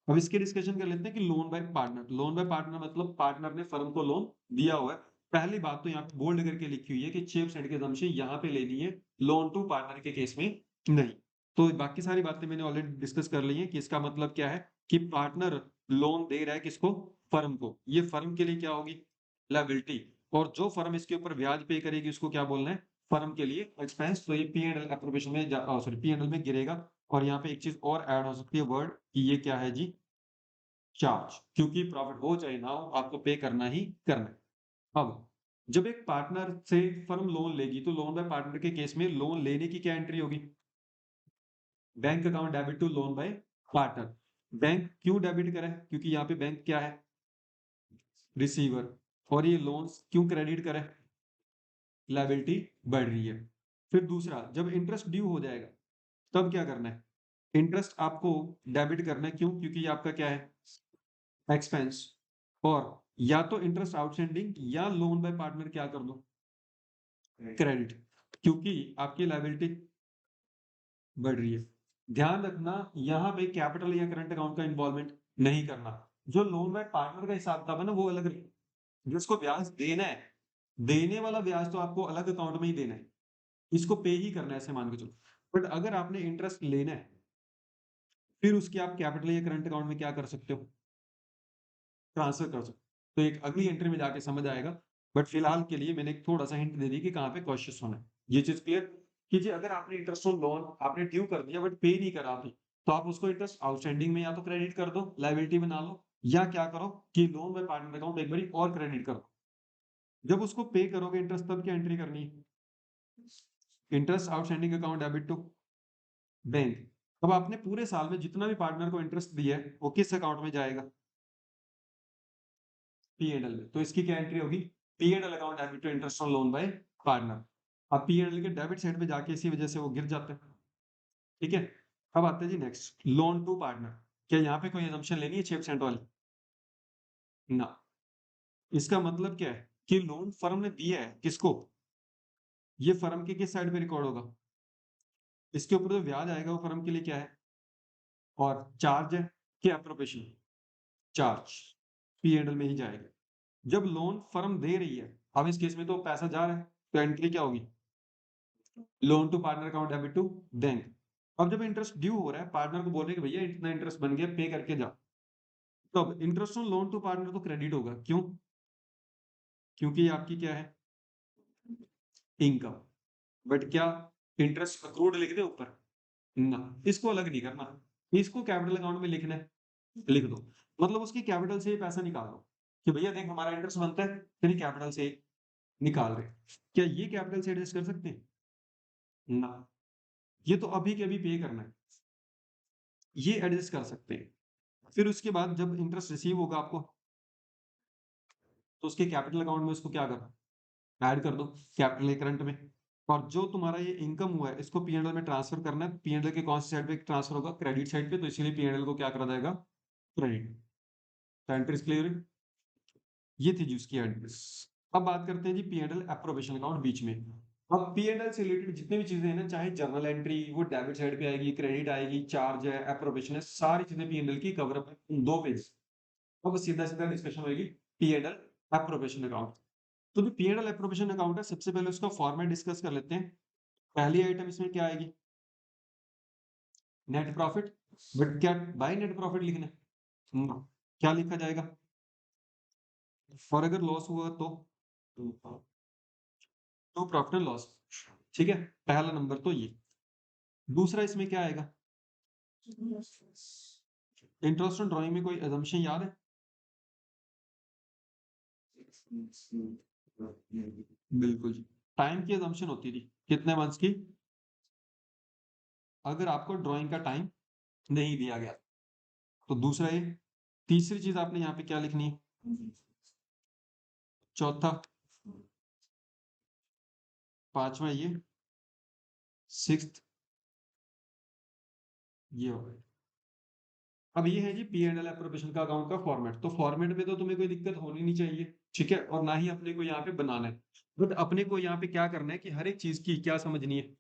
अब इसके डिस्कशन कर लेते हैं कि loan by partner. Loan by partner मतलब पार्टनर ने फर्म को लोन दिया हुआ है। पहली बात तो यहाँ पे बोल्ड करके लिखी हुई है कि 6% की assumption यहाँ पे लेनी है, लोन टू पार्टनर के केस में नहीं। तो बाकी सारी बातें मैंने ऑलरेडी डिस्कस कर ली है कि इसका मतलब क्या है कि पार्टनर लोन दे रहा है किसको? फर्म को। ये फर्म के लिए क्या होगी? लायबिलिटी। और जो फर्म इसके ऊपर ब्याज पे करेगी उसको क्या बोलना है? फर्म के लिए एक्सपेंस। तो ये P&L एप्रोप्रिएशन में सॉरी P&L में गिरेगा। और यहाँ पे एक चीज और ऐड हो सकती है वर्ड कि ये क्या है जी? चार्ज। क्योंकि प्रॉफिट हो चाहे ना हो आपको पे करना ही करना है। अब जब एक पार्टनर से फर्म लोन लेगी तो लोन बाय पार्टनर के केस में लोन लेने की क्या एंट्री होगी? Bank account debit to loan by partner. Bank क्यों डेबिट करे? क्योंकि यहाँ पे बैंक क्या है? रिसीवर। और ये लोन्स क्यों क्रेडिट करे? लायबिलिटी बढ़ रही है। फिर दूसरा, जब इंटरेस्ट ड्यू हो जाएगा तब क्या करना है? इंटरेस्ट आपको डेबिट करना है। क्यों? क्योंकि ये आपका क्या है? एक्सपेंस। और या तो इंटरेस्ट आउटस्टैंडिंग या लोन बाय पार्टनर क्या कर दो? क्रेडिट। क्योंकि आपकी लायबिलिटी बढ़ रही है। ध्यान रखना यहाँ पे कैपिटल या करंट अकाउंट का इन्वॉल्वमेंट नहीं करना। जो लोन बाय पार्टनर का हिसाब किताब है ना वो अलग रहेगा। जिसको ब्याज देना है, देने वाला ब्याज तो आपको अलग अकाउंट में ही देना है, इसको पे ही करना है ऐसे मान के चलो। बट अगर आपने इंटरेस्ट लेना है फिर उसकी आप कैपिटल या करंट अकाउंट में क्या कर सकते हो? ट्रांसफर कर सकते हो। तो एक अगली एंट्री में जाके समझ आएगा। बट फिलहाल के लिए मैंने एक थोड़ा सा हिंट दे दी कि कहाँ पे कॉशियस होना है। ये चीज क्लियर कीजिए। अगर आपने इंटरेस्ट ऑन लोन आपने ड्यू कर दिया बट पे नहीं करा अभी, तो आप उसको इंटरेस्ट आउटस्टैंडिंग में या तो क्रेडिट कर दो, लायबिलिटी बना लो, या क्या करो कि लोन बाय पार्टनर अकाउंट एक बारी और क्रेडिट करो। जब उसको पे करोगे इंटरेस्ट तब क्या एंट्री करनी है? Interest outstanding account debit to bank. अब आपने पूरे साल में जितना भी पार्टनर को इंटरेस्ट दिया है वो किस अकाउंट में जाएगा? P&L में। तो इसकी क्या एंट्री होगी? P&L account debit to interest on loan by partner. अब P&L के डेबिट साइड पे जाके इसी वजह से वो गिर जाते हैं। ठीक है, अब आते हैं जी नेक्स्ट लोन टू पार्टनर। क्या यहाँ पे कोई assumption लेनी है 6% वाली? ना। इसका मतलब क्या है कि लोन फर्म ने दिया है किसको? ये फर्म के किस साइड पे रिकॉर्ड होगा? इसके ऊपर जो ब्याज आएगा वो फर्म के लिए क्या है? और चार्ज है कि एप्रोप्रिएशन? चार्ज। P&L में ही जाएगा। जब लोन फर्म दे रही है, अब इस केस में तो पैसा जा रहा है, तो एंट्री क्या होगी? Loan to partner account debit to bank. अब जब इंटरेस्ट ड्यू हो रहा है पार्टनर को बोल रहे कि भैया इतना इंटरेस्ट बन गया पे करके जा, तो अब interest on loan to partner तो क्रेडिट होगा। क्यों? क्योंकि ये आपकी क्या है? इनकम। बट क्या इंटरेस्ट अक्रूड लिख दे ऊपर? ना, इसको अलग नहीं करना, इसको कैपिटल अकाउंट में लिखना है, लिख दो। मतलब उसकी कैपिटल से ही पैसा निकाल दो कि भैया देख हमारा इंटरेस्ट बनता है तेरी कैपिटल से निकाल रहे। क्या ये कैपिटल से एडजस्ट कर सकते हैं? ना, ये तो अभी के अभी पे करना है। ये एडजस्ट कर सकते हैं। फिर उसके बाद जब इंटरेस्ट रिसीव होगा आपको, तो उसके कैपिटल अकाउंट में उसको क्या करो, ऐड कर दो कैपिटल करंट में। और जो तुम्हारा ये इनकम हुआ है इसको पीएनएल में ट्रांसफर करना है। पीएनएल के कौन सी साइड पे ट्रांसफर होगा, क्रेडिट साइड पे, तो इसीलिए पीएनएल को क्या करा जाएगा, क्रेडिट। एंट्रीज क्लियर है, ये थी जी उसकी एंट्रीज। अब बात करते हैं जी पीएनएल एप्रोप्रिएशन अकाउंट बीच में। अब पीएनएल से रिलेटेड जितनी भी चीजें हैं ना, चाहे जर्नल एंट्री वो डेबिट साइड पे आएगी, क्रेडिट आएगी, चार्ज है, एप्रोप्रिएशन है, सारी चीजें पीएनएल की कवर अप है 2 पेज। अब सीधा सीधा डिस्कशन होगी पीएनएल एप्रोप्रिएशन अकाउंट। तो जो पीएनएल एप्रोप्रिएशन अकाउंट है, सबसे पहले उसका फॉर्मेट डिस्कस कर लेते हैं। पहली आइटम इसमें क्या आएगी, नेट प्रॉफिट। बट क्या बाय नेट प्रॉफिट लिखना है? क्या लिखा जाएगा? और अगर लॉस हुआ तो नो प्रॉफिट एंड लॉस। ठीक है, पहला नंबर तो ये। दूसरा इसमें क्या आएगा, इंटरेस्ट ऑन ड्राइंग में कोई assumption याद है? बिल्कुल जी, टाइम की assumption होती थी, कितने मंथ्स की? अगर आपको ड्राइंग का टाइम नहीं दिया गया तो दूसरा ये। तीसरी चीज आपने यहाँ पे क्या लिखनी है, चौथा, पांचवा ये, सिक्स्थ ये हो गया। अब ये है G P and L appropriation का अकाउंट का फॉर्मेट। तो फॉर्मेट में तो तुम्हें कोई दिक्कत होनी नहीं चाहिए, ठीक है, और ना ही अपने को यहाँ पे बनाना है। बट अपने को यहाँ पे क्या करना है कि हर एक चीज की क्या समझनी है,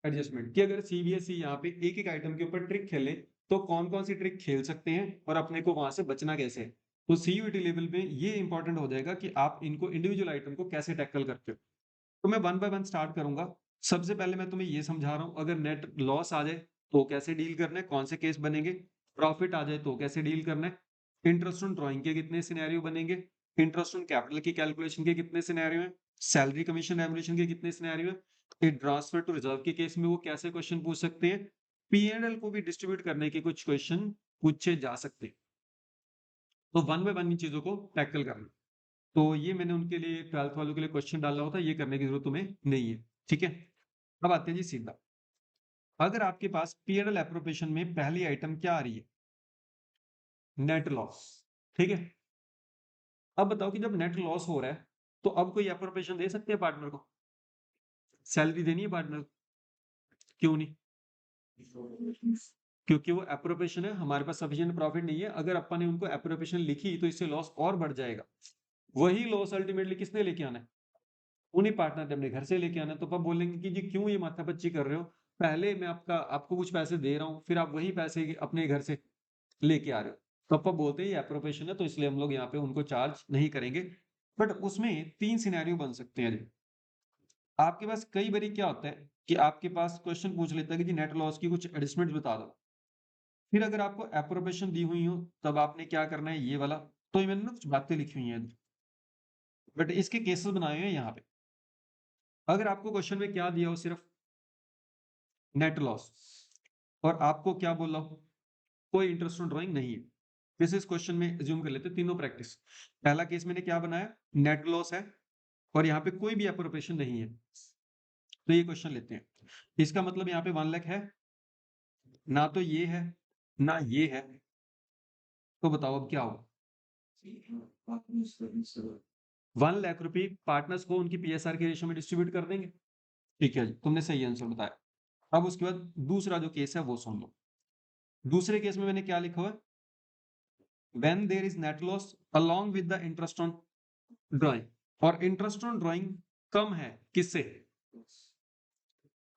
एडजस्टमेंट, कि अगर सीबीएसई यहाँ पे एक एक आइटम के ऊपर ट्रिक खेले तो कौन कौन सी ट्रिक खेल सकते हैं और अपने को वहां से बचना कैसे है। तो सीयूईटी लेवल पे ये इंपॉर्टेंट हो जाएगा कि आप इनको इंडिविजुअल आइटम को कैसे टैकल करते हो। तो मैं वन बाय वन स्टार्ट करूंगा। सबसे पहले मैं तुम्हें ये समझा रहा हूँ, अगर नेट लॉस आ जाए तो कैसे डील करना है, कौन से केस बनेंगे। प्रॉफिट आ जाए तो कैसे डील करना है। इंटरेस्ट ऑन ड्राइंग के कितने सिनेरियो बनेंगे। इंटरेस्ट ऑन कैपिटल की कैलकुलेशन के कितने सिनेरियो हैं। सैलरी कमीशन रेवोल्यूशन के कितने सिनेरियो हैं। ट्रांसफर टू रिजर्व के केस में वो कैसे क्वेश्चन पूछ सकते हैं। पीएनएल को भी डिस्ट्रीब्यूट करने के कुछ क्वेश्चन पूछे जा सकते हैं। तो वन बाय वन इन चीजों को टैकल करना। तो ये मैंने उनके लिए 12th वालों के लिए क्वेश्चन डाला होता है, ये करने की जरूरत तुम्हें नहीं है, ठीक है। अब आते हैं जी सीधा, अगर आपके पास पीएनएल एप्रोप्रिएशन में पहली आइटम क्या आ रही है, नेट लॉस, ठीक है। अब बताओ कि जब नेट लॉस हो रहा है तो अब कोई एप्रोप्रिएशन दे सकते हैं पार्टनर को, सैलरी देनी है पार्टनर को, क्यों नहीं? क्योंकि वो एप्रोप्रिएशन है, हमारे पास सफिशिएंट प्रॉफिट नहीं है। अगर अपन ने उनको एप्रोप्रिएशन लिखी तो इससे लॉस और बढ़ जाएगा। वही लॉस अल्टीमेटली किसने लेके आना है, उन्हीं पार्टनर ने अपने घर से लेके आना। तो आप बोलेंगे कि जी क्यों ये माथापच्ची कर रहे हो, पहले मैं आपको कुछ पैसे दे रहा हूँ, फिर आप वही पैसे अपने घर से लेके आ रहे हो। तो पापा बोलते हैं ये एप्रोप्रिएशन है, तो इसलिए हम लोग यहाँ पे उनको चार्ज नहीं करेंगे। बट उसमें 3 सिनेरियो बन सकते हैं जी। आपके पास कई बारी क्या होता है कि आपके पास क्वेश्चन पूछ लेता है कि जी नेट लॉस की कुछ एडजस्टमेंट बता दो। फिर अगर आपको एप्रोप्रिएशन दी हुई हो तब आपने क्या करना है, ये वाला। तो ये मैंने ना कुछ बातें लिखी हुई हैं, बट इसके केसेस बनाए हुए हैं यहाँ पे। अगर आपको क्वेश्चन में क्या दिया हो, सिर्फ नेट लॉस, और आपको क्या बोला हो, कोई इंटरेस्ट ऑन ड्राइंग नहीं है। जैसे इस क्वेश्चन में एज्यूम कर लेते हैं तीनों प्रैक्टिस। पहला केस मैंने क्या बनाया, नेट लॉस है और यहाँ पे कोई भी एप्रोप्रिएशन नहीं है। तो ये क्वेश्चन लेते हैं, इसका मतलब यहाँ पे 1 लाख है ना, तो ये है ना ये है। तो बताओ अब क्या होगा। 1 लाख रुपए पार्टनर्स को उनकी पीएसआर के रेशियो में डिस्ट्रीब्यूट कर देंगे। ठीक है जी, तुमने सही आंसर बताया। अब उसके बाद दूसरा जो केस है वो सुन लो। दूसरे केस में मैंने क्या लिखा हुआ है, when there is net loss along with the interest on drawing, और इंटरेस्ट ऑन ड्राइंग कम है किससे,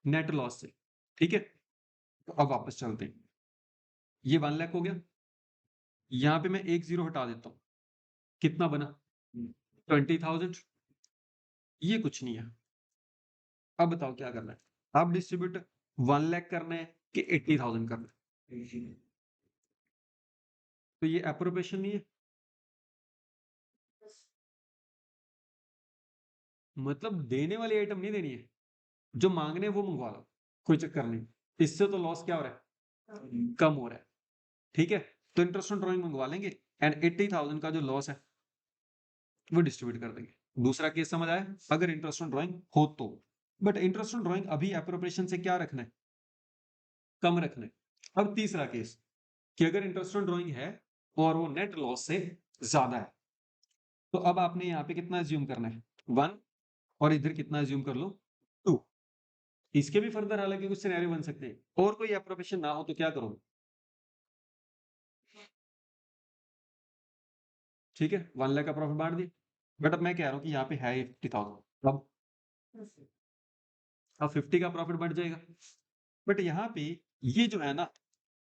नेट लॉस से, ठीक है। तो अब वापस चलते हैं, ये 1 लाख हो गया, यहाँ पे मैं एक जीरो हटा देता हूँ, कितना बना 20,000। ये कुछ नहीं है। अब बताओ क्या करना है, अब डिस्ट्रीब्यूट 1 लाख करना है कि 80,000 करना है। तो ये एप्रोप्रिएशन नहीं है, मतलब देने वाली आइटम नहीं देनी है, जो मांगने वो मंगवा लो, कोई चक्कर नहीं। इससे तो लॉस क्या हो रहा है, कम हो रहा है, ठीक है। तो इंटरेस्ट ऑन ड्राइंग मंगवा लेंगे एंड 80,000 का जो लॉस है वो डिस्ट्रीब्यूट कर देंगे। दूसरा केस समझ आया, अगर इंटरेस्ट ऑन ड्राइंग हो तो। बट इंटरेस्ट ऑन ड्राइंग अभी एप्रोप्रिएशन से क्या रखना है, कम रखना है। अब तीसरा केस, कि अगर इंटरेस्ट ऑन ड्राइंग है और वो नेट लॉस से ज्यादा है, तो अब आपने यहाँ पे कितना एज्यूम करना है, 1, और इधर कितना एज्यूम कर लो, 2। इसके भी फर्दर हालांकि कुछ सिनेरियो बन सकते हैं, और कोई एप्रोप्रिएशन ना हो तो क्या करोगे? ठीक है, 1 लाख का प्रॉफिट बांट दिया, बट अब मैं कह रहा हूँ कि यहाँ पे है 50,000, अब 50 का प्रॉफिट बढ़ जाएगा, बट यहाँ पे ये जो है ना,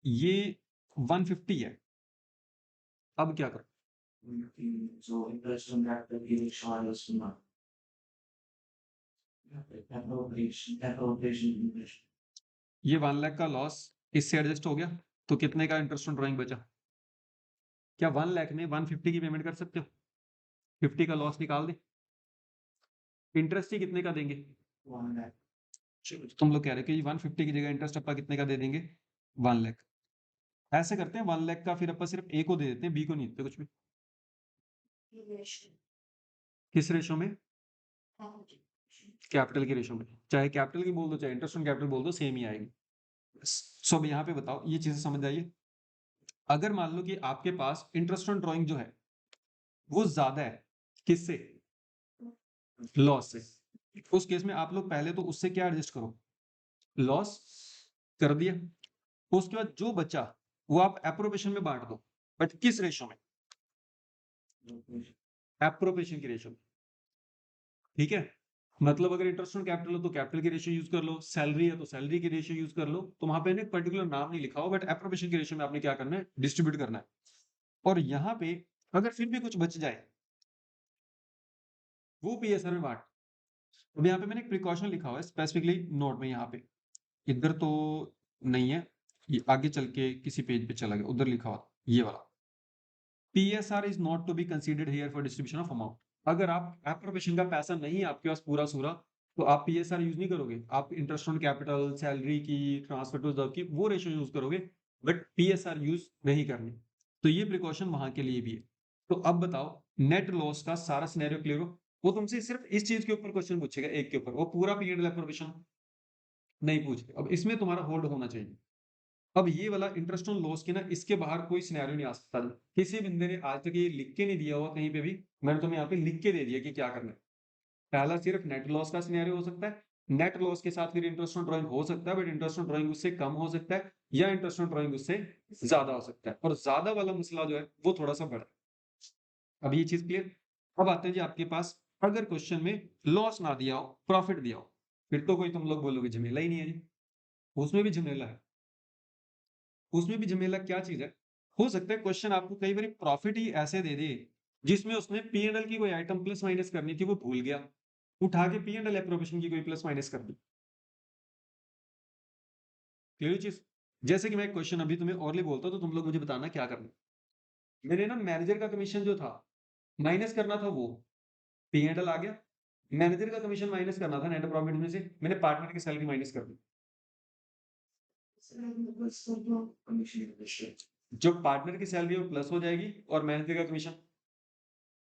ये 150 है, अब क्या करो? So interest on capital gain charges to not. Appropriation. ये 1 लाख का लॉस इससे एडजस्ट हो गया, तो कितने का इंटरेस्ट ऑन ड्राइंग बचा? क्या 1 लाख में 150 की पेमेंट कर सकते हो? 50 का लॉस निकाल दे, इंटरेस्ट ही कितने का देंगे? 1 lakh. तुम लोग कह रहे हो कि 150 की जगह इंटरेस्ट अपा कितने का दे देंगे? 1 लाख। ऐसे करते हैं, 1 लाख का फिर अपा सिर्फ ए को दे देते हैं, बी को नहीं देते कुछ भी। किस रेशो में? कैपिटल की रेशो में, चाहे कैपिटल की बोल दो चाहे इंटरेस्ट ऑन कैपिटल बोल दो, सेम ही आएगी। सो अब यहाँ पे बताओ, ये चीजें समझ आइए। अगर मान लो कि आपके पास इंटरेस्ट ऑन ड्राइंग जो है वो ज्यादा है, किससे? लॉस से। उस केस में आप लोग पहले तो उससे क्या एडजस्ट करो, लॉस कर दिया, उसके बाद जो बचा वो आप एप्रोप्रिएशन में बांट दो, बट किस रेशो में? एप्रोप्रिएशन की रेशो में। ठीक है, मतलब अगर इंटरेस्ट ऑन कैपिटल हो तो कैपिटल की रेशियो यूज कर लो, सैलरी है तो सैलरी की रेशियो यूज कर लो, तो वहां पे पर्टिकुलर नाम नहीं लिखा हो, बट एप्रोप्रिएशन की रेशियो में आपने क्या करना है, डिस्ट्रीब्यूट करना है। और यहाँ पे अगर फिर भी कुछ बच जाए वो पीएसआर में बांट। अब यहाँ पे मैंने एक प्रिकॉशन लिखा हुआ है स्पेसिफिकली नोट में, यहाँ पे इधर तो नहीं है, ये आगे चल के किसी पेज पे चला गया, उधर लिखा हुआ ये वाला, PSR is not to be considered here for distribution of amount. अगर आप एप्रोप्रिएशन का पैसा नहीं है आपके पास पूरा सूरा, तो आप पीएसआर यूज नहीं करोगे, आप इंटरेस्ट ऑन कैपिटल, सैलरी की, ट्रांसफर टू रिजर्व की वो रेशियो यूज करोगे, बट पीएसआर यूज नहीं करनी। तो ये प्रिकॉशन वहां के लिए भी है। तो अब बताओ, नेट लॉस का सारा सिनेरियो क्लियर हो, वो तुमसे सिर्फ इस चीज के ऊपर क्वेश्चन पूछेगा, एक के ऊपर, वो पूरा पीरियड एप्रोप्रिएशन नहीं पूछे। अब इसमें तुम्हारा होल्ड होना चाहिए। अब ये वाला इंटरेस्ट ऑन लॉस की ना, इसके बाहर कोई सिनेरियो नहीं आ सकता। किसी बंदे ने आज तक ये लिख के नहीं दिया हुआ कहीं पे भी, मैंने तुम्हें यहाँ पे लिख के दे दिया कि क्या करना है। पहला सिर्फ नेट लॉस का सिनेरियो हो सकता है, नेट लॉस के साथ फिर इंटरेस्ट ऑन ड्राइंग हो सकता है, बट इंटरेस्ट ऑन ड्राइंग उससे कम हो सकता है, या इंटरेस्ट ऑन ड्राइंग उससे ज्यादा हो सकता है, और ज्यादा वाला मसला जो है वो थोड़ा सा बड़ा है। अब ये चीज क्लियर। अब आते हैं जी आपके पास, अगर क्वेश्चन में लॉस ना दिया हो, प्रॉफिट दिया हो, फिर तो कोई तुम लोग बोलोगे झमेला ही नहीं है जी। उसमें भी झमेला है, उसमें भी झमेला क्या चीज है? हो सकता है क्वेश्चन आपको कई बार प्रॉफिट ही ऐसे दे दे जिसमें उसने पी एंड एल की कोई आइटम प्लस माइनस करनी थी वो भूल गया, उठा के पी एंड एल एप्रोप्रिएशन की कोई प्लस माइनस कर दी। क्लियर चीज? जैसे कि मैं क्वेश्चन अभी तुम्हें और बोलता तो तुम लोग मुझे बताना क्या करना। मैंने ना मैनेजर का कमीशन जो था माइनस करना था, वो पी एंड एल आ गया, मैनेजर का कमीशन माइनस करना था नेट प्रॉफिट में से, मैंने पार्टनर की सैलरी माइनस कर दी। जो पार्टनर की सैलरी वो प्लस हो जाएगी और मैनेजर का कमीशन,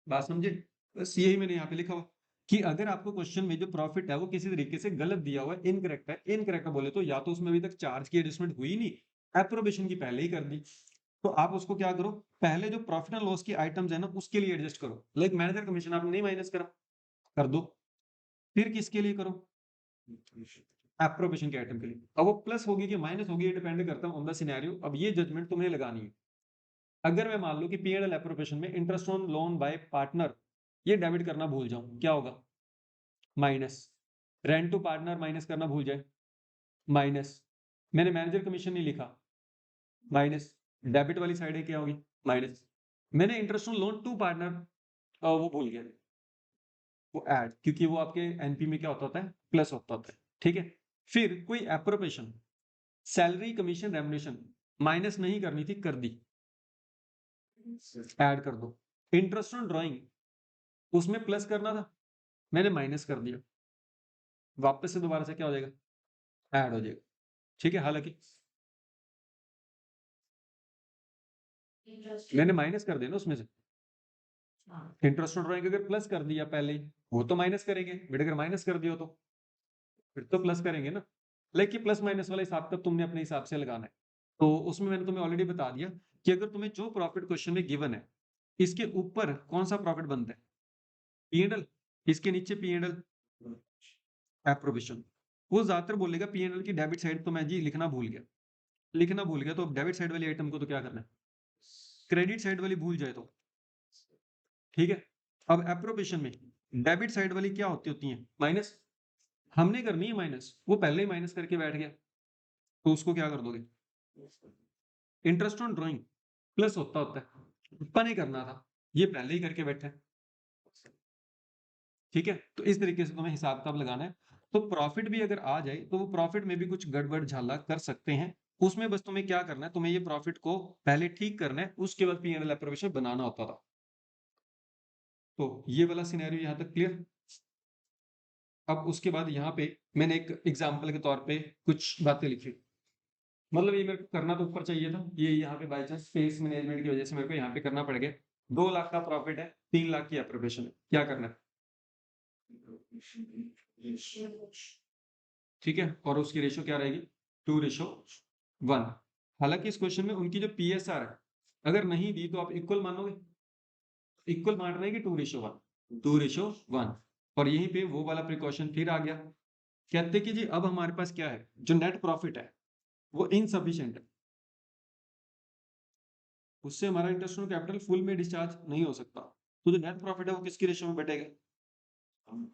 बात समझे? बस यही मैंने यहाँ पे लिखा हुआ कि अगर आपको क्वेश्चन में जो प्रॉफिट है वो किसी तरीके से गलत दिया हुआ है, इनकरेक्ट है, इनकरेक्ट बोले तो या तो उसमें अभी तक चार्ज की एडजस्टमेंट हुई नहीं, एप्रोबेशन की पहले ही कर दी, तो आप उसको क्या करो, पहले जो प्रॉफिट एंड लॉस की आइटम्स है ना उसके लिए एडजस्ट करो। लाइक मैनेजर कमीशन आपने नहीं माइनस करा, कर दो, फिर किसके लिए करो, एप्रोबेशन के आइटम के लिए। अब वो प्लस होगी कि माइनस होगी, ये डिपेंड करता है ऑन द सिनेरियो। अब ये जजमेंट तुम्हें लगानी है। अगर मैं मान लो कि पीएनएल एप्रोप्रिएशन में interest on loan by partner ये डेबिट करना भूल जाऊं, क्या होगा? Minus. Rent to partner minus करना भूल जाए, माइनस। मैंने मैनेजर कमीशन नहीं लिखा, माइनस। डेबिट वाली साइड है क्या होगी? माइनस। मैंने interest on loan to partner वो भूल गया, वो ऐड, क्योंकि वो आपके एनपी में क्या होता है, प्लस होता है। ठीक है, फिर कोई appropriation, salary commission remuneration minus नहीं करनी थी, कर दी, ऐड कर दो। इंटरेस्ट ऑन ड्राइंग उसमें प्लस करना था, मैंने माइनस कर दिया, वापस से दोबारा से क्या हो जाएगा, ऐड हो जाएगा। ठीक है, हालांकि मैंने माइनस कर दिया ना उसमें से, इंटरेस्ट ऑन ड्राइंग अगर प्लस कर दिया पहले ही, वो तो माइनस करेंगे, बट अगर माइनस कर दिया तो फिर तो प्लस करेंगे ना। लेकिन प्लस माइनस वाला हिसाब तब तुमने अपने हिसाब से लगाना है। तो उसमें मैंने तुम्हें ऑलरेडी बता दिया कि अगर तुम्हें जो प्रॉफिट क्वेश्चन में गिवन है, इसके ऊपर कौन सा प्रॉफिट बनता है? P&L, इसके नीचे P&L, एप्रोबेशन। वो ज्यादातर बोलेगा P&L की डेबिट साइड तो मैं जी लिखना भूल गया, तो डेबिट साइड वाली आइटम को तो क्या करना है, क्रेडिट साइड वाली भूल जाए तो ठीक है। अब एप्रोबेशन में डेबिट साइड वाली क्या होती है, माइनस। हमने करनी है माइनस, वो पहले ही माइनस करके बैठ गया, तो उसको क्या कर दोगे, इंटरेस्ट ऑन ड्राइंग प्लस होता है, ऊपर नहीं करना था, ये पहले ही करके बैठे हैं। ठीक है, तो इस तरीके से तुम्हें हिसाब किताब लगाना है। तो प्रॉफिट भी अगर आ जाए तो वो प्रॉफिट में भी कुछ गड़बड़ झाला कर सकते हैं, उसमें बस तुम्हें क्या करना है, तुम्हें ये प्रॉफिट को पहले ठीक करना है, उसके बाद P&L एप्रोबेशन बनाना होता था। तो ये वाला सिनेरियो यहाँ तक क्लियर। अब उसके बाद यहाँ पे मैंने एक एग्जाम्पल के तौर पे कुछ बातें लिखी, मतलब ये मेरे को करना तो ऊपर चाहिए था, ये यहाँ पे बाई चांस स्पेस मैनेजमेंट की वजह से मेरे को यहाँ पे करना पड़ गया। 2 लाख का प्रॉफिट है, 3 लाख की एप्रोबेशन है, क्या करना है, ठीक है। और उसकी रेशो क्या रहेगी, 2:1। हालांकि इस क्वेश्चन में उनकी जो PSR है, अगर नहीं दी तो आप इक्वल मानोगे, इक्वल मान रहे हैं कि 2:1, 2:1। और यहीं पे वो वाला प्रिकॉशन फिर आ गया, कहते कि जी अब हमारे पास क्या है, जो नेट प्रॉफिट है वो इनसफिशिएंट है, उससे हमारा इंटरेस्ट ऑन कैपिटल फुल में डिस्चार्ज नहीं हो सकता, तो जो नेट प्रॉफिट है वो किसकी रेशो में बैठेगा।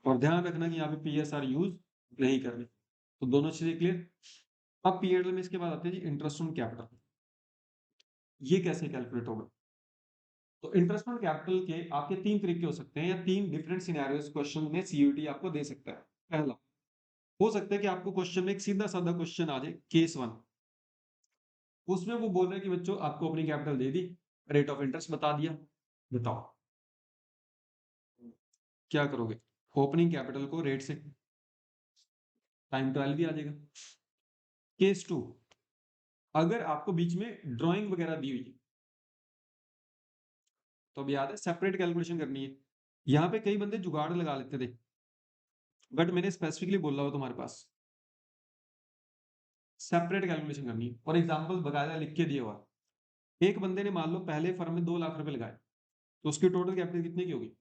और ध्यान रखना कि यहाँ पे PSR यूज नहीं करनी। तो दोनों चीजें क्लियर। अब P&L में इसके बाद आते हैं जी इंटरेस्ट ऑन कैपिटल, ये कैसे कैलकुलेट होगा। तो इंटरेस्ट ऑन कैपिटल के आपके 3 तरीके हो सकते हैं, या 3 डिफरेंट सिनेरियोस क्वेश्चन में CUET आपको दे सकता है। पहला हो सकता है कि आपको क्वेश्चन में एक सीधा साधा क्वेश्चन आ जाए, केस 1, उसमें वो बोल रहे हैं कि बच्चों आपको अपनी capital they the, rate of interest बता दिया, बताओ क्या करोगे, ओपनिंग कैपिटल को रेट से टाइम ट्रायल भी आ जाएगा। केस 2, अगर आपको बीच में ड्राइंग वगैरह दी हुई है, तो अब याद है सेपरेट कैलकुलेशन करनी है। यहाँ पे कई बंदे जुगाड़ लगा लेते थे, बट मैंने स्पेसिफिकली बोला हो तुम्हारे पास सेपरेट कैलकुलेशन करनी है, और एग्जांपल बकायदा लिख के दिया हुआ। एक बंदे ने मान लो पहले फर्म में 2 लाख रुपए लगाए, तो उसकी टोटल कैपिटल कितने की होगी,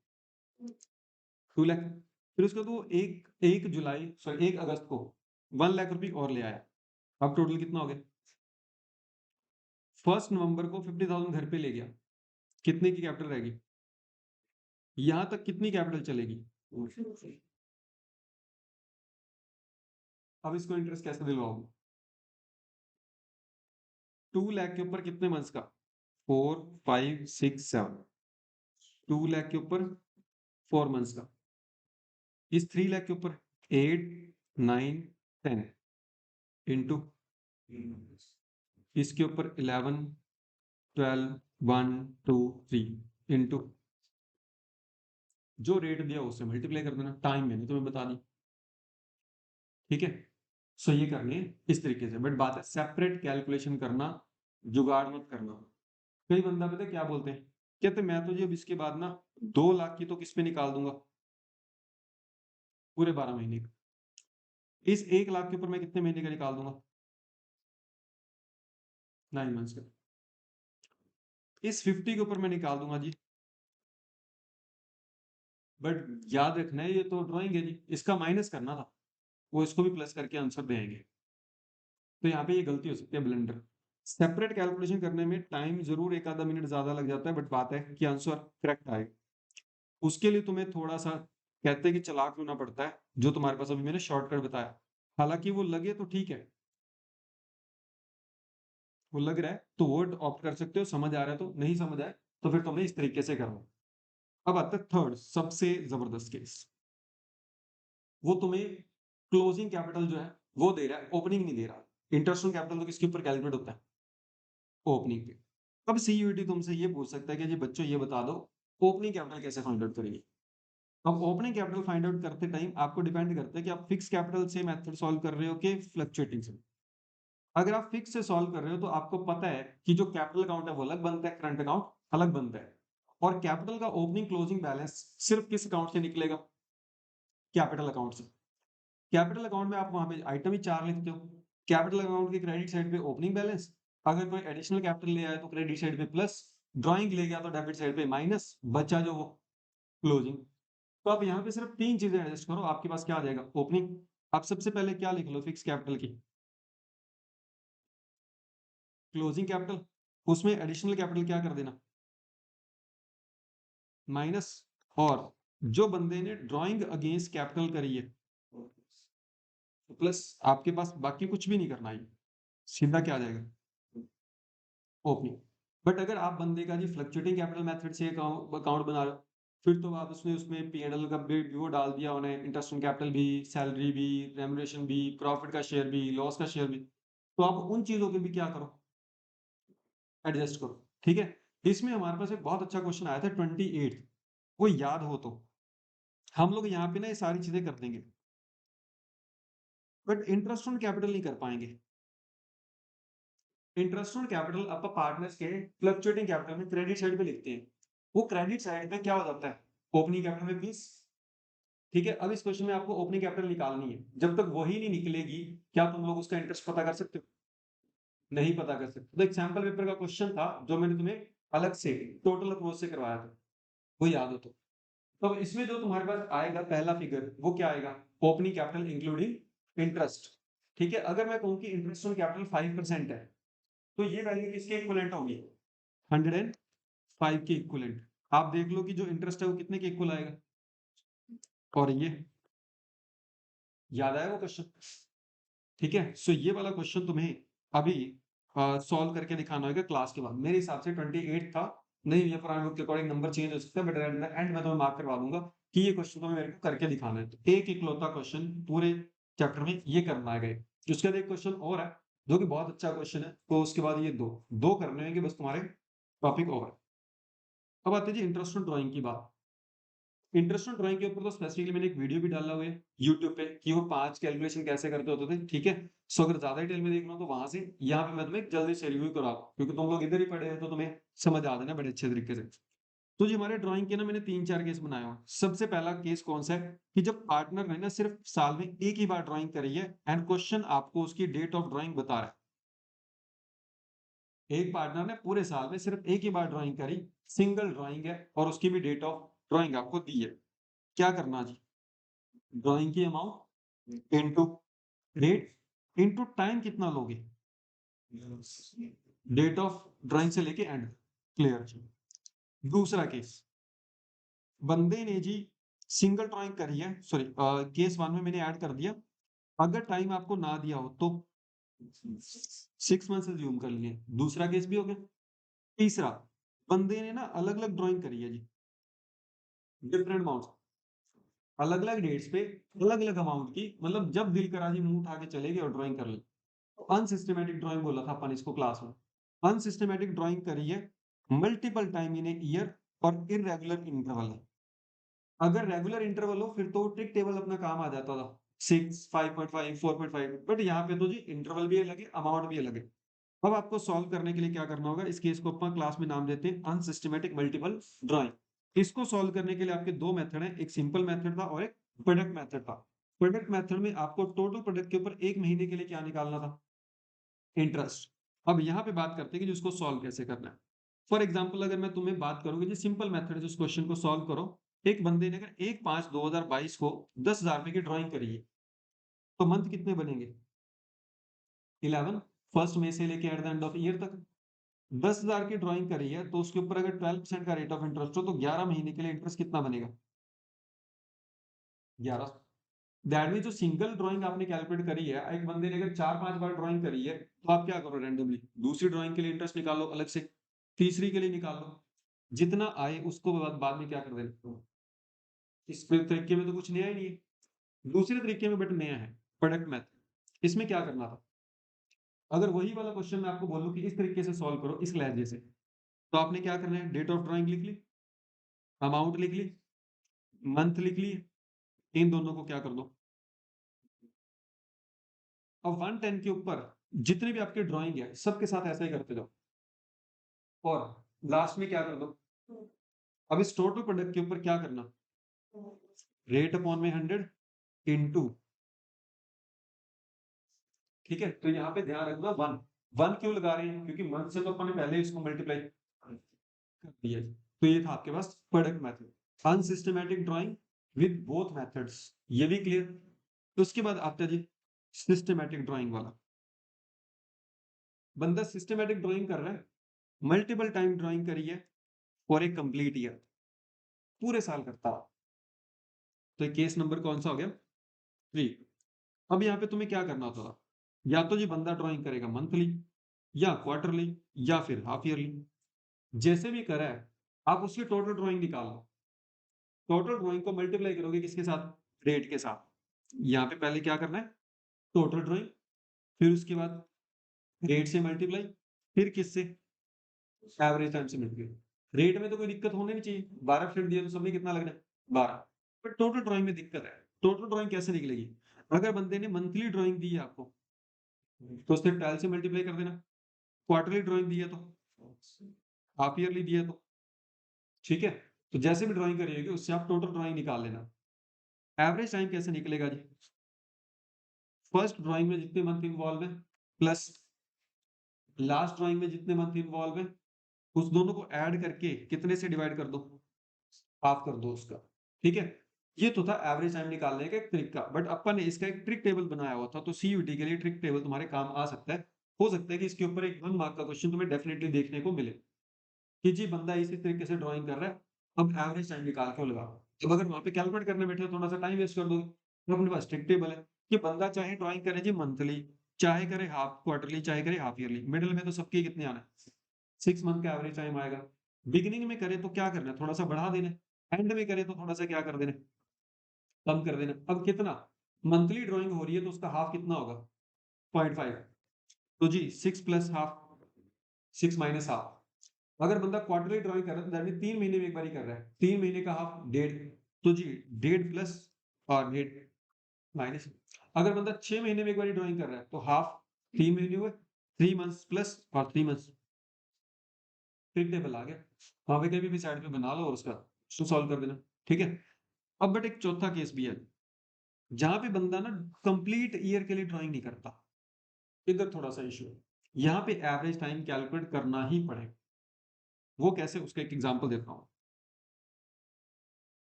2 लाख। फिर उसके बाद वो एक अगस्त को 1 लाख रुपए और ले आया, अब टोटल कितना हो गया। 1 नवंबर को 50,000 घर पे ले गया, कितने की कैपिटल रहेगी, यहां तक कितनी कैपिटल चलेगी। अब इसको इंटरेस्ट कैसे दिलवाओगे, 2 लाख के ऊपर कितने मंथ्स का, 4 5 6 7, 2 लाख के ऊपर 4 मंथ्स का, इस 3 लाख के ऊपर 8 9 10 इंटू इसके ऊपर 11 12 1 2 3 इंटू जो रेट दिया उससे मल्टीप्लाई कर देना, टाइम मैंने तुम्हें बता दी, ठीक है। सो ये करनी है इस तरीके से, बट बात है सेपरेट कैलकुलेशन करना, जुगाड़ मत करना। कई बंदा पता है क्या बोलते हैं, कहते मैं तो जी अब इसके बाद ना 2 लाख की तो किस पे निकाल दूंगा, पूरे 12 महीने का, इस 1 लाख के ऊपर मैं कितने महीने का निकाल दूंगा, 9 मंथ्स का, इस 50 के ऊपर मैं निकाल दूंगा जी। बट याद रखना है ये तो ड्राइंग है जी, इसका माइनस करना था, वो इसको भी प्लस करके आंसर देंगे। तो यहाँ पे ये गलती हो सकती है, ब्लंडर। सेपरेट कैलकुलेशन करने में टाइम जरूर एक आधा मिनट ज्यादा लग जाता है, बट बात है कि आंसर करेक्ट आएगा। उसके लिए तुम्हें थोड़ा सा कहते हैं कि चालाक होना पड़ता है, जो तुम्हारे पास अभी मैंने शॉर्टकट बताया। हालांकि वो लगे तो ठीक है, वो लग रहा है तो वो ऑप्ट कर सकते हो, समझ आ रहा है तो, नहीं समझ आए तो फिर तुमने इस तरीके से करना। अब आता है थर्ड सबसे जबरदस्त केस, वो तुम्हें क्लोजिंग कैपिटल जो है वो दे रहा है, ओपनिंग नहीं दे रहा। इंटरेस्ट ऑन कैपिटल तो किसके ऊपर कैलकुलेट होता है, ओपनिंग पे। अब CUET तुमसे ये पूछ सकता है कि जी बच्चों ये बता दो ओपनिंग कैपिटल कैसे फाइंड आउट करेंगे। अब ओपनिंग कैपिटल फाइंड आउट करते टाइम आपको डिपेंड करता है कि आप फिक्स कैपिटल से मेथड सॉल्व कर रहे हो कि फ्लक्चुएटिंग से। अगर आप फिक्स से सॉल्व कर रहे हो तो आपको पता है कि जो कैपिटल अकाउंट है वो अलग बनता है, करंट अकाउंट अलग बनता है, और कैपिटल का ओपनिंग क्लोजिंग बैलेंस सिर्फ किस अकाउंट से निकलेगा, कैपिटल अकाउंट से। कैपिटल अकाउंट में आप वहां पे आइटम ही 4 लिखते हो, कैपिटल अकाउंट के क्रेडिट साइड पे ओपनिंग बैलेंस, अगर कोई एडिशनल कैपिटल ले आए तो क्रेडिट साइड पे प्लस, ड्राइंग ले गया तो डेबिट साइड पे माइनस, बचा जो वो क्लोजिंग। तो आप यहाँ पे सिर्फ 3 चीजें एडजस्ट करो, आपके पास क्या आ जाएगा? ओपनिंग। आप सबसे पहले क्या लिख लो फिक्स कैपिटल की? Closing capital. उसमें एडिशनल कैपिटल क्या कर देना? माइनस। और जो बंदे ने ड्राइंग अगेंस्ट कैपिटल करी है प्लस। आपके पास बाकी कुछ भी नहीं करना है, सीधा क्या आ जाएगा? ओपनिंग। बट अगर आप बंदे का जी फ्लक्चुएटिंग कैपिटल मेथड से अकाउंट बना रहे हो, फिर तो आप उसमें P&L का भी वो डाल दिया उन्हें, इंटरेस्ट ऑन कैपिटल भी, सैलरी भी, रेम्युनरेशन भी, प्रॉफिट का शेयर भी, लॉस का शेयर भी, तो आप उन चीजों के भी क्या करो? एडजस्ट करो। ठीक है। इसमें हमारे पास एक बहुत अच्छा क्वेश्चन आया था 28, वो याद हो तो हम लोग यहाँ पे ना ये सारी चीजें कर देंगे, बट इंटरेस्ट ऑन कैपिटल नहीं कर पाएंगे। इंटरेस्ट ऑन कैपिटल आप पार्टनर्स के फ्लक्चुएटिंग कैपिटल में क्रेडिट साइड पे लिखते हैं। वो क्रेडिट साइड पे क्या हो जाता है? ओपनिंग कैपिटल में 20। ठीक है। अब इस क्वेश्चन में आपको ओपनिंग कैपिटल निकालनी है, जब तक वही नहीं निकलेगी क्या तुम लोग उसका इंटरेस्ट पता कर सकते हो? नहीं पता कर सकते। तो एक सैंपल पेपर का क्वेश्चन था जो मैंने तुम्हें अलग से टोटल अप्रोच से करवाया था, वो याद हो तो अब इसमें जो तुम्हारे पास आएगा पहला फिगर वो क्या आएगा? Opening capital including interest. ठीक है। अगर मैं कहूं कि इंटरेस्ट ऑन कैपिटल 5% है, तो ये वैल्यू किसके इक्विवेलेंट होगी? 105 के इक्विवेलेंट। आप देख लो कि जो इंटरेस्ट है वो कितने के इक्वल आएगा। और ये याद आया वो क्वेश्चन? ठीक है। सो ये वाला क्वेश्चन तुम्हें अभी सॉल्व करके दिखाना होगा क्लास के बाद। मेरे हिसाब से 28 था, नहीं ये पुराने बुक के अकॉर्डिंग नंबर चेंज हो सकता है, बट एंड में तुम्हें मार्क करवा दूंगा कि ये क्वेश्चन तुम्हें मेरे को करके दिखाना है। तो एक इकलौता क्वेश्चन पूरे चैप्टर में ये करना है गए। उसके बाद एक क्वेश्चन और है जो कि बहुत अच्छा क्वेश्चन है, तो उसके बाद ये दो दो करने होंगे बस तुम्हारे, टॉपिक ओवर। अब आते हैं जी इंटरेस्ट ऑन ड्राइंग की बात। इंटरेस्ट ऑन ड्राइंग के ऊपर तो स्पेसिफिकली मैंने एक वीडियो भी डाला हुआ है यूट्यूब पे कि वो 5 कैलकुलेशन कैसे करते होते थे। ठीक है। सो अगर ज्यादा डिटेल में देखना हो तो वहां से, यहाँ पे मैं तुम्हें जल्दी से रिव्यू करा दूं, क्योंकि तुम लोग इधर ही पढ़े हैं तो तुम्हें समझ आ जाना बड़े अच्छे तरीके से। तो जी हमारे ड्राइंग के ना मैंने 3-4 केस बनाए हुए हैं। सबसे पहला केस कौन सा है कि जब पार्टनर ने ना सिर्फ साल में एक ही बार ड्राइंग करी है एंड क्वेश्चन आपको उसकी डेट ऑफ ड्राइंग बता रहा है। एक पार्टनर ने पूरे साल में सिर्फ एक ही बार ड्राइंग करी, सिंगल ड्राइंग है और उसकी भी डेट ऑफ ड्राइंग आपको दी है। क्या करना जी? ड्राइंग की amount into rate into time कितना लोगे? डेट ऑफ ड्राइंग से लेके एंड। क्लियर। दूसरा केस, बंदे ने जी सिंगल ड्राइंग करी है, सॉरी केस 1 में मैंने ऐड कर दिया। अगर टाइम आपको ना दिया हो तो 6 मंथ से ज्यूम कर लिए। दूसरा केस भी हो गया। तीसरा, बंदे ने ना अलग अलग ड्राइंग करी है जी, डिफरेंट अमाउंट, अलग अलग डेट्स पे अलग अलग अमाउंट की, मतलब जब दिल करा जी मुंह उठा के चले गए और ड्राइंग कर ली। अनसिस्टमैटिक ड्राइंग बोला था अपन इसको क्लास में। अनसिस्टमैटिक ड्राइंग करी है multiple time in a year और इररेगुलर इंटरवल है। अगर रेगुलर इंटरवल हो फिर तो ट्रिक टेबल अपना काम आ जाता था, 6, 5.5, 4.5, बट यहाँ पे तो जी इंटरवल भी अलग है, अमाउंट भी अलग है। अब आपको सॉल्व करने के लिए क्या करना होगा, इस केस को अपन क्लास में नाम देते हैं अनसिस्टमैटिक मल्टीपल ड्राइंग। इसको सॉल्व करने के लिए आपके दो मेथड हैं, एक सिंपल मेथड था और एक प्रोडक्ट मेथड था। प्रोडक्ट मेथड में आपको टोटल प्रोडक्ट के ऊपर एक महीने के लिए क्या निकालना था? इंटरेस्ट। अब यहाँ पे बात करते हैं कि जिसको सॉल्व कैसे करना है। फॉर एग्जाम्पल अगर मैं तुम्हें बात करूंगी जो सिंपल मेथड है, उस क्वेश्चन को सॉल्व करो। एक बंदे ने अगर 1/5/2022 को 10,000 रुपए की ड्राइंग करी है, तो मंथ कितने बनेंगे? 11, फर्स्ट में से लेके at the end of year तक। 10,000 की ड्राइंग करी है तो उसके ऊपर अगर 12% का रेट ऑफ इंटरेस्ट हो तो 11 महीने के लिए इंटरेस्ट कितना बनेगा? 11। दैट मीन जो सिंगल ड्राइंग आपने कैलकुलेट करी है, एक बंदे ने अगर 4-5 बार ड्राइंग करी है तो आप क्या करो, रैंडमली दूसरी ड्राइंग के लिए इंटरेस्ट निकालो अलग से, तीसरी के लिए निकाल लो, जितना आए उसको बाद में क्या कर देना। इस तरीके में तो कुछ नया ही नहीं है। दूसरे तरीके में बट नया है, प्रोडक्ट मेथड। इसमें क्या करना था, अगर वही वाला क्वेश्चन मैं आपको बोलूं कि इस तरीके से सॉल्व करो इस लहजे से, तो आपने क्या करना है, डेट ऑफ ड्राइंग लिख ली, अमाउंट लिख ली, मंथ लिख ली, इन दोनों को क्या कर दो। अब 110 के ऊपर जितने भी आपके ड्राइंग है सबके साथ ऐसा ही करते जाओ, और लास्ट में क्या कर दो। अब इस टोटल प्रोडक्ट के ऊपर क्या करना, रेट अपॉन में 100 इंटू, ठीक है, तो यहाँ पे ध्यान रखना 1, 1 क्यों लगा रहे हैं? क्योंकि मंथ से तो अपन ने पहले ही इसको मल्टीप्लाई कर दिया। तो ये था आपके पास product method. Unsystematic drawing with both methods, ये भी क्लियर। तो उसके बाद आता है जी सिस्टमैटिक ड्राइंग वाला। बंदा सिस्टमैटिक ड्राइंग कर रहा है, मल्टीपल टाइम ड्राइंग करी है और एक कंप्लीट ईयर, पूरे साल करता है। तो ये केस नंबर कौन सा हो गया? 3। अब यहाँ पे तुम्हें क्या करना होता था? या तो जी बंदा ड्राइंग करेगा मंथली या क्वार्टरली या फिर हाफ ईयरली, जैसे भी करा है आप उसकी टोटल ड्राइंग निकाल लो। टोटल ड्राइंग को मल्टीप्लाई करोगे किसके साथ? रेट के साथ। यहाँ पे पहले क्या करना है? टोटल ड्राइंग, फिर उसके बाद रेट से मल्टीप्लाई, फिर किससे? एवरेज टाइम से मल्टीप्लाई। रेट में तो कोई दिक्कत होनी नहीं चाहिए, 12% दिया तो सबने कितना लगना है? 12। बट टोटल ड्राइंग में दिक्कत है। टोटल ड्राइंग कैसे निकलेगी? अगर बंदे ने मंथली ड्राइंग दी है आपको तो उससे 12 से मल्टीप्लाई कर देना। क्वार्टरली ड्राइंग दी है तो, हाफ ईयरली दी है तो, ठीक है। तो जैसे भी ड्राइंग करिएगी उससे आप टोटल ड्राइंग निकाल लेना। एवरेज टाइम कैसे निकलेगा जी? फर्स्ट ड्राइंग में जितने मंथ इन्वॉल्व है प्लस लास्ट ड्राइंग में जितने मंथ इन्वॉल्व है, उस दोनों को ऐड करके कितने से डिवाइड कर दो? हाफ कर दो उसका, ठीक है। ये तो था एवरेज टाइम निकालने का एक तरीका, बट अपन ने इसका एक ट्रिक टेबल बनाया हुआ था, तो सीयूटी के लिए ट्रिक टेबल तुम्हारे काम आ सकता है। हो सकता है कि इसके ऊपर एक 1 मार्क का क्वेश्चन तुम्हें डेफिनेटली देखने को मिले कि जी बंदा इसी तरीके से ड्राइंग कर रहा है, अब एवरेज टाइम निकाल के वो लगा। अब अगर वहां पे कैलकुलेट करने बैठे तो थोड़ा सा टाइम वेस्ट कर दोगे। तो अपने पास ट्रिक टेबल है कि बंदा चाहे ड्राइंग करे जी मंथली, चाहे करे हाफ क्वार्टरली, चाहे करे हाफ ईयरली, मिडिल में तो सबके कितने आना है? 6 मंथ का एवरेज टाइम आएगा। बिगिनिंग में करे तो क्या करना है? थोड़ा सा बढ़ा देना है। एंड में करे तो थोड़ा सा क्या कर देना है? कम कर देना। अब कितना मंथली ड्राइंग हो रही है तो उसका हाफ कितना होगा? 0.5। तो जी 6 प्लस हाफ, 6 माइनस हाफ। अगर बंदा क्वार्टरली ड्राइंग कर रहा है तो दैट मीन 3 महीने में एक बार ही कर रहा है, 3 महीने का हाफ 1.5। तो जी 1.5 प्लस और 1.5 माइनस। अगर बंदा 6 महीने में एक बार ड्राइंग कर रहा है तो हाफ 3 महीने हुए, 3 मंथ्स प्लस और 3 मंथ्स। ट्रिक टेबल आ गया। वहां पे कभी भी साइड पे बना लो और उसका सॉल्व कर देना, ठीक है। अब बट एक चौथा केस भी है जहां पे बंदा ना कंप्लीट ईयर के लिए ड्राइंग नहीं करता। इधर थोड़ा सा इशू है, यहाँ पे एवरेज टाइम कैलकुलेट करना ही पड़ेगा। वो कैसे? उसका एक एग्जांपल देता हूँ।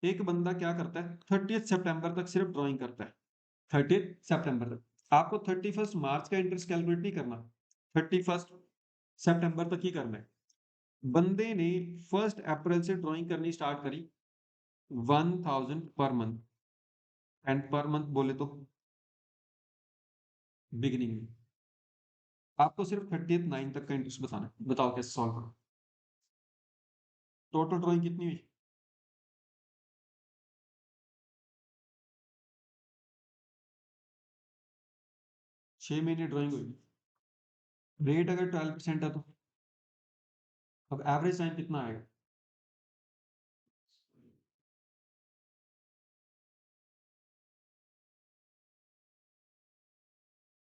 एक बंदा क्या करता है 30 सितंबर तक सिर्फ ड्राइंग करता है, 30 सितंबर तक। आपको 31 मार्च का इंटरेस्ट कैलकुलेट नहीं करना, 31 सितंबर तक ही करना है। बंदे ने 1 अप्रैल से ड्राइंग करनी स्टार्ट करी 1000 per month, and per month बोले तो बिगिनिंग में। आपको सिर्फ 30th 9 तक का इंटरेस्ट बताना है, बताओ कैसे सॉल्व करो। टोटल ड्राइंग कितनी हुई? 6 महीने ड्राइंग हुई। रेट अगर 12% है तो अब एवरेज टाइम कितना आएगा?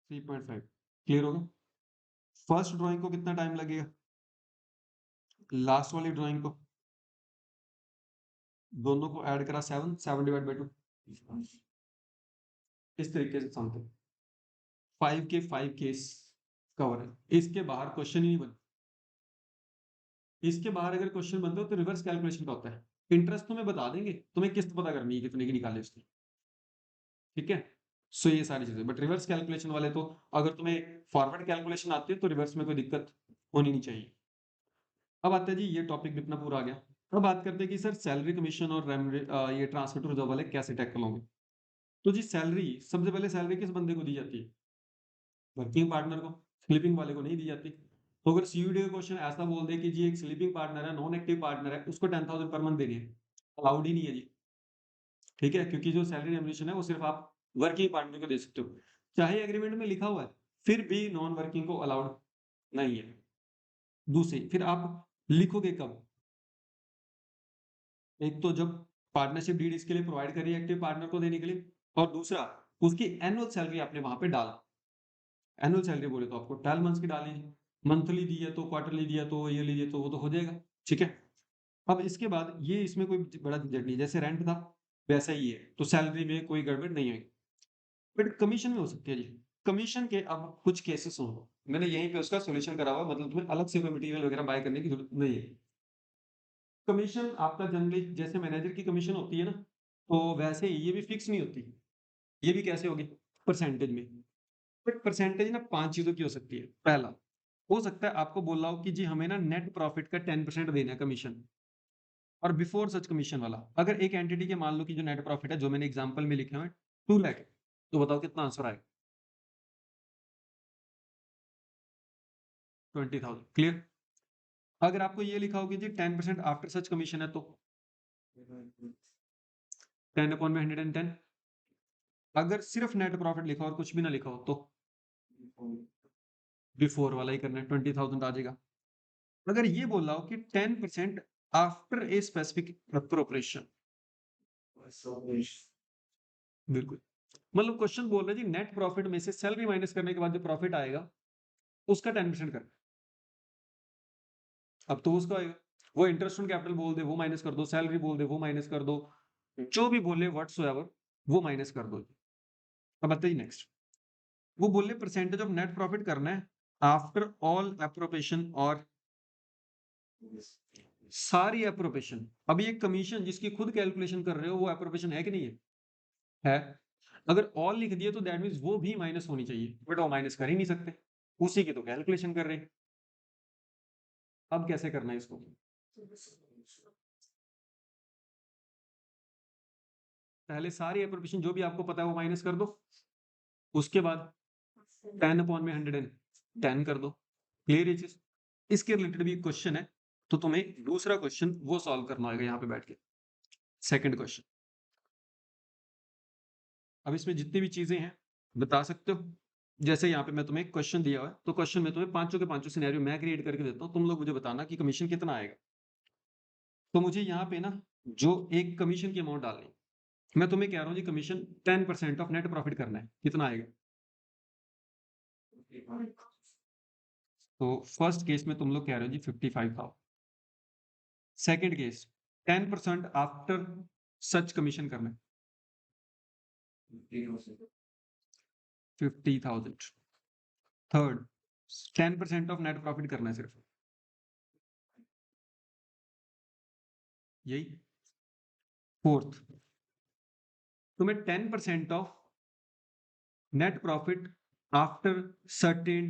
3.5। क्लियर हो गया? फर्स्ट ड्राइंग को कितना टाइम लगेगा? लास्ट वाली ड्राइंग को, दोनों को ऐड करा 7, 7 डिवाइड बाई 2, इस तरीके से समथिंग 5 के 5 केस कवर है। इसके बाहर क्वेश्चन ही नहीं बनता। इसके बाहर अगर क्वेश्चन बनते हो तो रिवर्स कैलकुलेशन का होता है। इंटरेस्ट तुम्हें बता देंगे, तुम्हें किस्त पता करनी है कितने की निकाले उसकी, ठीक है। सो ये सारी चीजें, बट रिवर्स कैलकुलेशन वाले तो अगर तुम्हें फॉरवर्ड कैलकुलेशन आती है तो रिवर्स में कोई दिक्कत होनी नहीं चाहिए। अब आता है जी ये टॉपिक भी अपना पूरा आ गया। अब बात करते हैं कि सर सैलरी कमीशन और ये ट्रांसफर टू रिजर्व वाले कैसे टैकल होंगे। तो जी सैलरी, सबसे पहले सैलरी किस बंदे को दी जाती है? वर्किंग पार्टनर को। स्लीपिंग वाले को नहीं दी जाती। तो अगर सीयूडी का क्वेश्चन ऐसा बोल दे कि जी एक स्लीपिंग पार्टनर है, नॉन एक्टिव पार्टनर है, उसको 10,000 पर मंथ देनी है, अलाउड ही नहीं है जी, ठीक है। क्योंकि जो सैलरी रेमुनेशन है वो सिर्फ आप वर्किंग पार्टनर को दे सकते हो, चाहे एग्रीमेंट में लिखा हुआ है, फिर भी नॉन वर्किंग को अलाउड नहीं है। दूसरी, फिर आप लिखोगे कब? एक तो जब पार्टनरशिप डीड इसके लिए प्रोवाइड करी एक्टिव पार्टनर को देने के लिए, और दूसरा उसकी एनुअल सैलरी आपने वहां पे डाला। एनुअल सैलरी बोले तो आपको 12 मंथ्स की डालनी है, मंथली दी है तो क्वार्टरली दिया तो ईयरली दिया तो वो तो हो जाएगा, ठीक है। अब इसके बाद ये इसमें कोई बड़ा झंझट नहीं है, जैसे रेंट था वैसा ही है, तो सैलरी में कोई गड़बड़ नहीं होगी। बट कमीशन में हो सकती है जी। कमीशन के अब कुछ केसेस सुनो, मैंने यहीं पे उसका सॉल्यूशन करा हुआ है, मतलब तुम्हें अलग से कोई मटेरियल वगैरह बाय करने की जरूरत नहीं है। कमीशन आपका जनरली जैसे मैनेजर की कमीशन होती है ना, तो वैसे ही ये भी फिक्स नहीं होती। ये भी कैसे होगी? परसेंटेज में। बट परसेंटेज ना 5 चीज़ों की हो सकती है। पहला, हो सकता है आपको बोला हो कि जी हमें ना नेट प्रॉफिट का 10% देना है कमीशन, और बिफोर सच कमीशन वाला। अगर एक एंटिटी के मान लो कि जो नेट प्रॉफिट है, जो मैंने एग्जांपल में लिखे हुए हैं, 2 लाख है, तो बताओ कितना आंसर आएगा? 20,000। क्लियर? अगर आपको ये लिखा हो कि जी 10% आफ्टर सच कमीशन है, तो 10 अपॉन में 110। अगर सिर्फ नेट प्रॉफिट लिखा हो और कुछ भी ना लिखा हो, तो बिफोर वाला ही करना है, 20,000 आ जाएगा। अगर ये बोला हो कि 10% आफ्टर ए स्पेसिफिक अप्रोप्रिएशन, बिल्कुल, मतलब क्वेश्चन बोल रहा है जी नेट प्रॉफिट में से सैलरी माइनस करने के बाद जो प्रॉफिट आएगा उसका 10% करना। अब तो उसका आएगा, वो इंटरेस्ट ऑन कैपिटल बोल दे वो माइनस कर दो, सैलरी बोल दे वो माइनस कर दो, जो भी बोले व्हाटसोएवर वो माइनस कर दो। अब बताइए नेक्स्ट, वो बोले परसेंटेज ऑफ नेट प्रॉफिट करना है आफ्टर ऑल एप्रोप्रिएशन और सारी एप्रोप्रिएशन। अब ये कमीशन जिसकी खुद कैलकुलेशन कर रहे हो, वो एप्रोप्रिएशन है कि नहीं है? है। अगर ऑल लिख दिए तो दैट मींस वो भी माइनस होनी चाहिए, बट वो माइनस कर ही नहीं सकते, उसी की तो कैलकुलेशन कर रहे हैं। अब कैसे करना है इसको? पहले सारी एप्रोप्रिएशन जो भी आपको पता है वो माइनस कर दो, उसके बाद 10 अपॉन में 110 कर दो। क्लियर ये चीज? इसके रिलेटेड भी एक क्वेश्चन है, तो तुम्हें दूसरा क्वेश्चन वो सॉल्व करना होगा यहाँ पे बैठ के। सेकंड क्वेश्चन, अब इसमें जितनी भी चीजें हैं बता सकते हो। जैसे यहाँ पे मैं तुम्हें एक क्वेश्चन दिया हुआ है, तो क्वेश्चन में तुम्हें पांचों के पांचों सिनेरियो मैं क्रिएट करके देता हूँ, तुम लोग मुझे बताना कि कमीशन कितना आएगा। तो मुझे यहाँ पे ना जो एक कमीशन की अमाउंट डालनी है, मैं तुम्हें कह रहा हूँ जी कमीशन 10% ऑफ नेट प्रॉफिट करना है, कितना आएगा? तो फर्स्ट केस में तुम लोग कह रहे हो जी 55,000। Second case 10% after such commission करना है, 50,000। थर्ड, 10% ऑफ नेट प्रॉफिट करना है सिर्फ, यही। फोर्थ, तुम्हें 10% of net profit after certain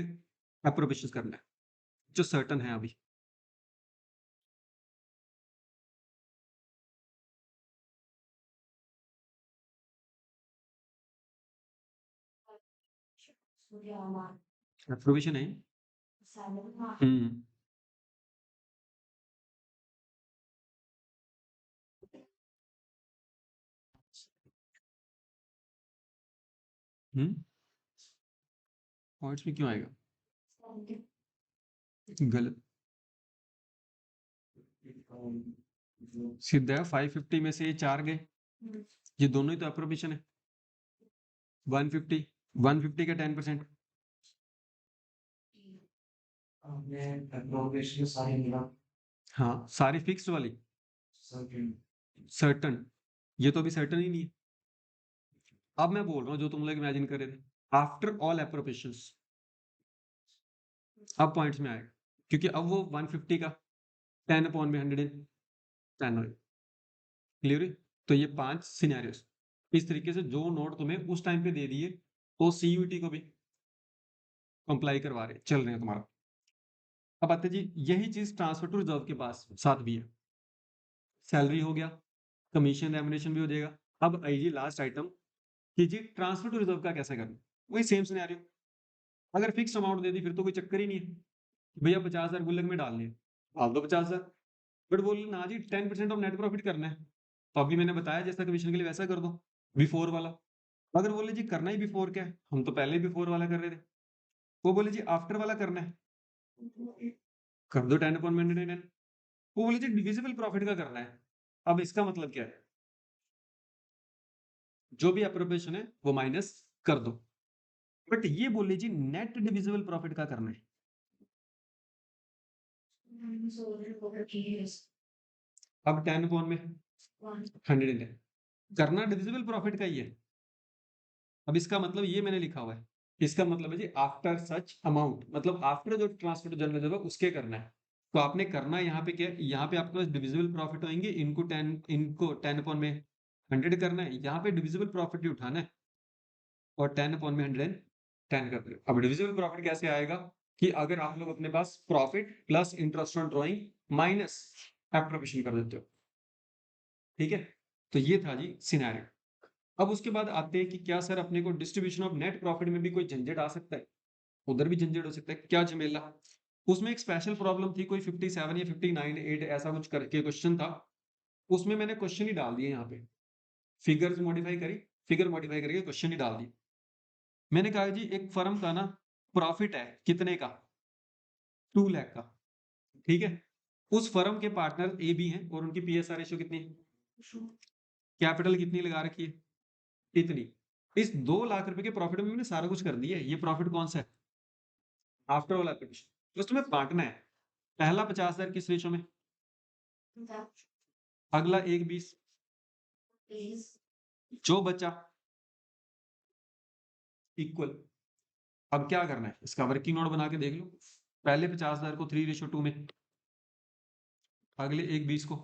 appropriation करना है, जो सर्टन है अभी। अप्रोप्रिएशन है। हम्म। हम्म। पॉइंट्स में क्यों आएगा? गलत। सीधा 550 में से ये 4 गए, ये दोनों ही तो अप्रोप्रिएशन है। 150, 150 का 10%। हाँ, सारी फिक्स्ड वाली सर्टन, ये तो अभी सर्टन ही नहीं है। अब मैं बोल रहा हूँ जो तुम लोग इमेजिन कर रहे थे, आफ्टर ऑल एप्रोप्रिएशंस, अब पॉइंट्स में आएगा, क्योंकि अब वो 150 का 10 अपॉन में 110 हो। क्लियर है? तो ये 5 सिनेरियोस इस तरीके से जो नोट तुम्हें उस टाइम पे दे दिए, तो सीयूईटी को भी कंप्लाई करवा रहे चल रहे हैं तुम्हारा। अब आते जी, यही चीज ट्रांसफर टू रिजर्व के पास साथ भी है। सैलरी हो गया, कमीशन रेम्युनरेशन भी हो जाएगा। अब आई जी लास्ट आइटम कि जी ट्रांसफर टू रिजर्व का कैसे करना। वही सेम सिनेरियो, अगर फिक्स अमाउंट दे दी फिर तो कोई चक्कर ही नहीं है, भैया 50,000 गुल्लक में डालने हैं, डाल दो 50,000। बट बोल ना जी 10% ऑफ नेट प्रॉफिट करना है, तो अभी मैंने बताया जैसा कमीशन के लिए वैसा कर दो, बिफोर वाला। अगर बोले जी करना ही बिफोर क्या है, हम तो पहले ही बिफोर वाला कर रहे थे, वो बोले जी आफ्टर वाला करना है, कर दो 10 अपॉन 110। वो बोले जी डिविजिबल प्रॉफिट का करना है, अब इसका मतलब क्या है, जो भी अप्रोप्रिएशन है वो माइनस कर दो। बट ये बोले जी नेट डिविजिबल प्रॉफिट का करना है, अब 10 अपॉन में 110 करना डिविजिबल प्रॉफिट का ही है। अब इसका मतलब ये मैंने लिखा हुआ है इसका मतलब है जी आफ्टर सच अमाउंट, मतलब आफ्टर जो ट्रांसफर टू जनरल रिजर्व उसके करना है। तो आपने करना है यहाँ पे क्या, यहाँ पे आपके पास डिविजिबल प्रॉफिट होंगे, इनको 10 अपॉन में 100 करना है, यहाँ पे डिविजिबल प्रॉफिट ही उठाना है और 10 अपॉन में 110 कर दो। अब डिविजिबल प्रॉफिट कैसे आएगा कि अगर आप लोग अपने पास profit plus interest on drawing minus appropriation कर देते हो, ठीक है। तो ये था जी सिनेरियो। अब उसके बाद आते हैं कि क्या सर अपने को डिस्ट्रीब्यूशन ऑफ नेट प्रॉफिट में भी कोई झंझट आ सकता है, उधर भी झंझट हो सकता है, क्या झमेला। उसमें एक स्पेशल प्रॉब्लम थी, कोई 57 या 59 8 ऐसा कुछ करके क्वेश्चन था, उसमें मैंने क्वेश्चन ही डाल दिए यहाँ पे, फिगर्स मॉडिफाई करी, फिगर मॉडिफाई करके क्वेश्चन ही डाल दिए। मैंने कहा जी एक फर्म का ना प्रॉफिट है कितने का, 2 लाख का, ठीक है। उस फर्म के पार्टनर ए बी हैं और उनकी पीएसआर रेशियो कितनी है, कैपिटल कितनी लगा रखी है, इतनी। इस 2 लाख रुपए के प्रॉफिट में मैंने सारा कुछ कर दिया है। ये प्रॉफिट कौन सा है, आफ्टर ऑल एप्लीकेशन। तो तुम्हें बांटना है, पहला 50,000 किस रेशो में, अगला 1/20, जो बचा इक्वल। अब क्या करना है, इसका वर्किंग नोट बना के देख लो। पहले 50,000 को 3:2 में, अगले 1/20 को,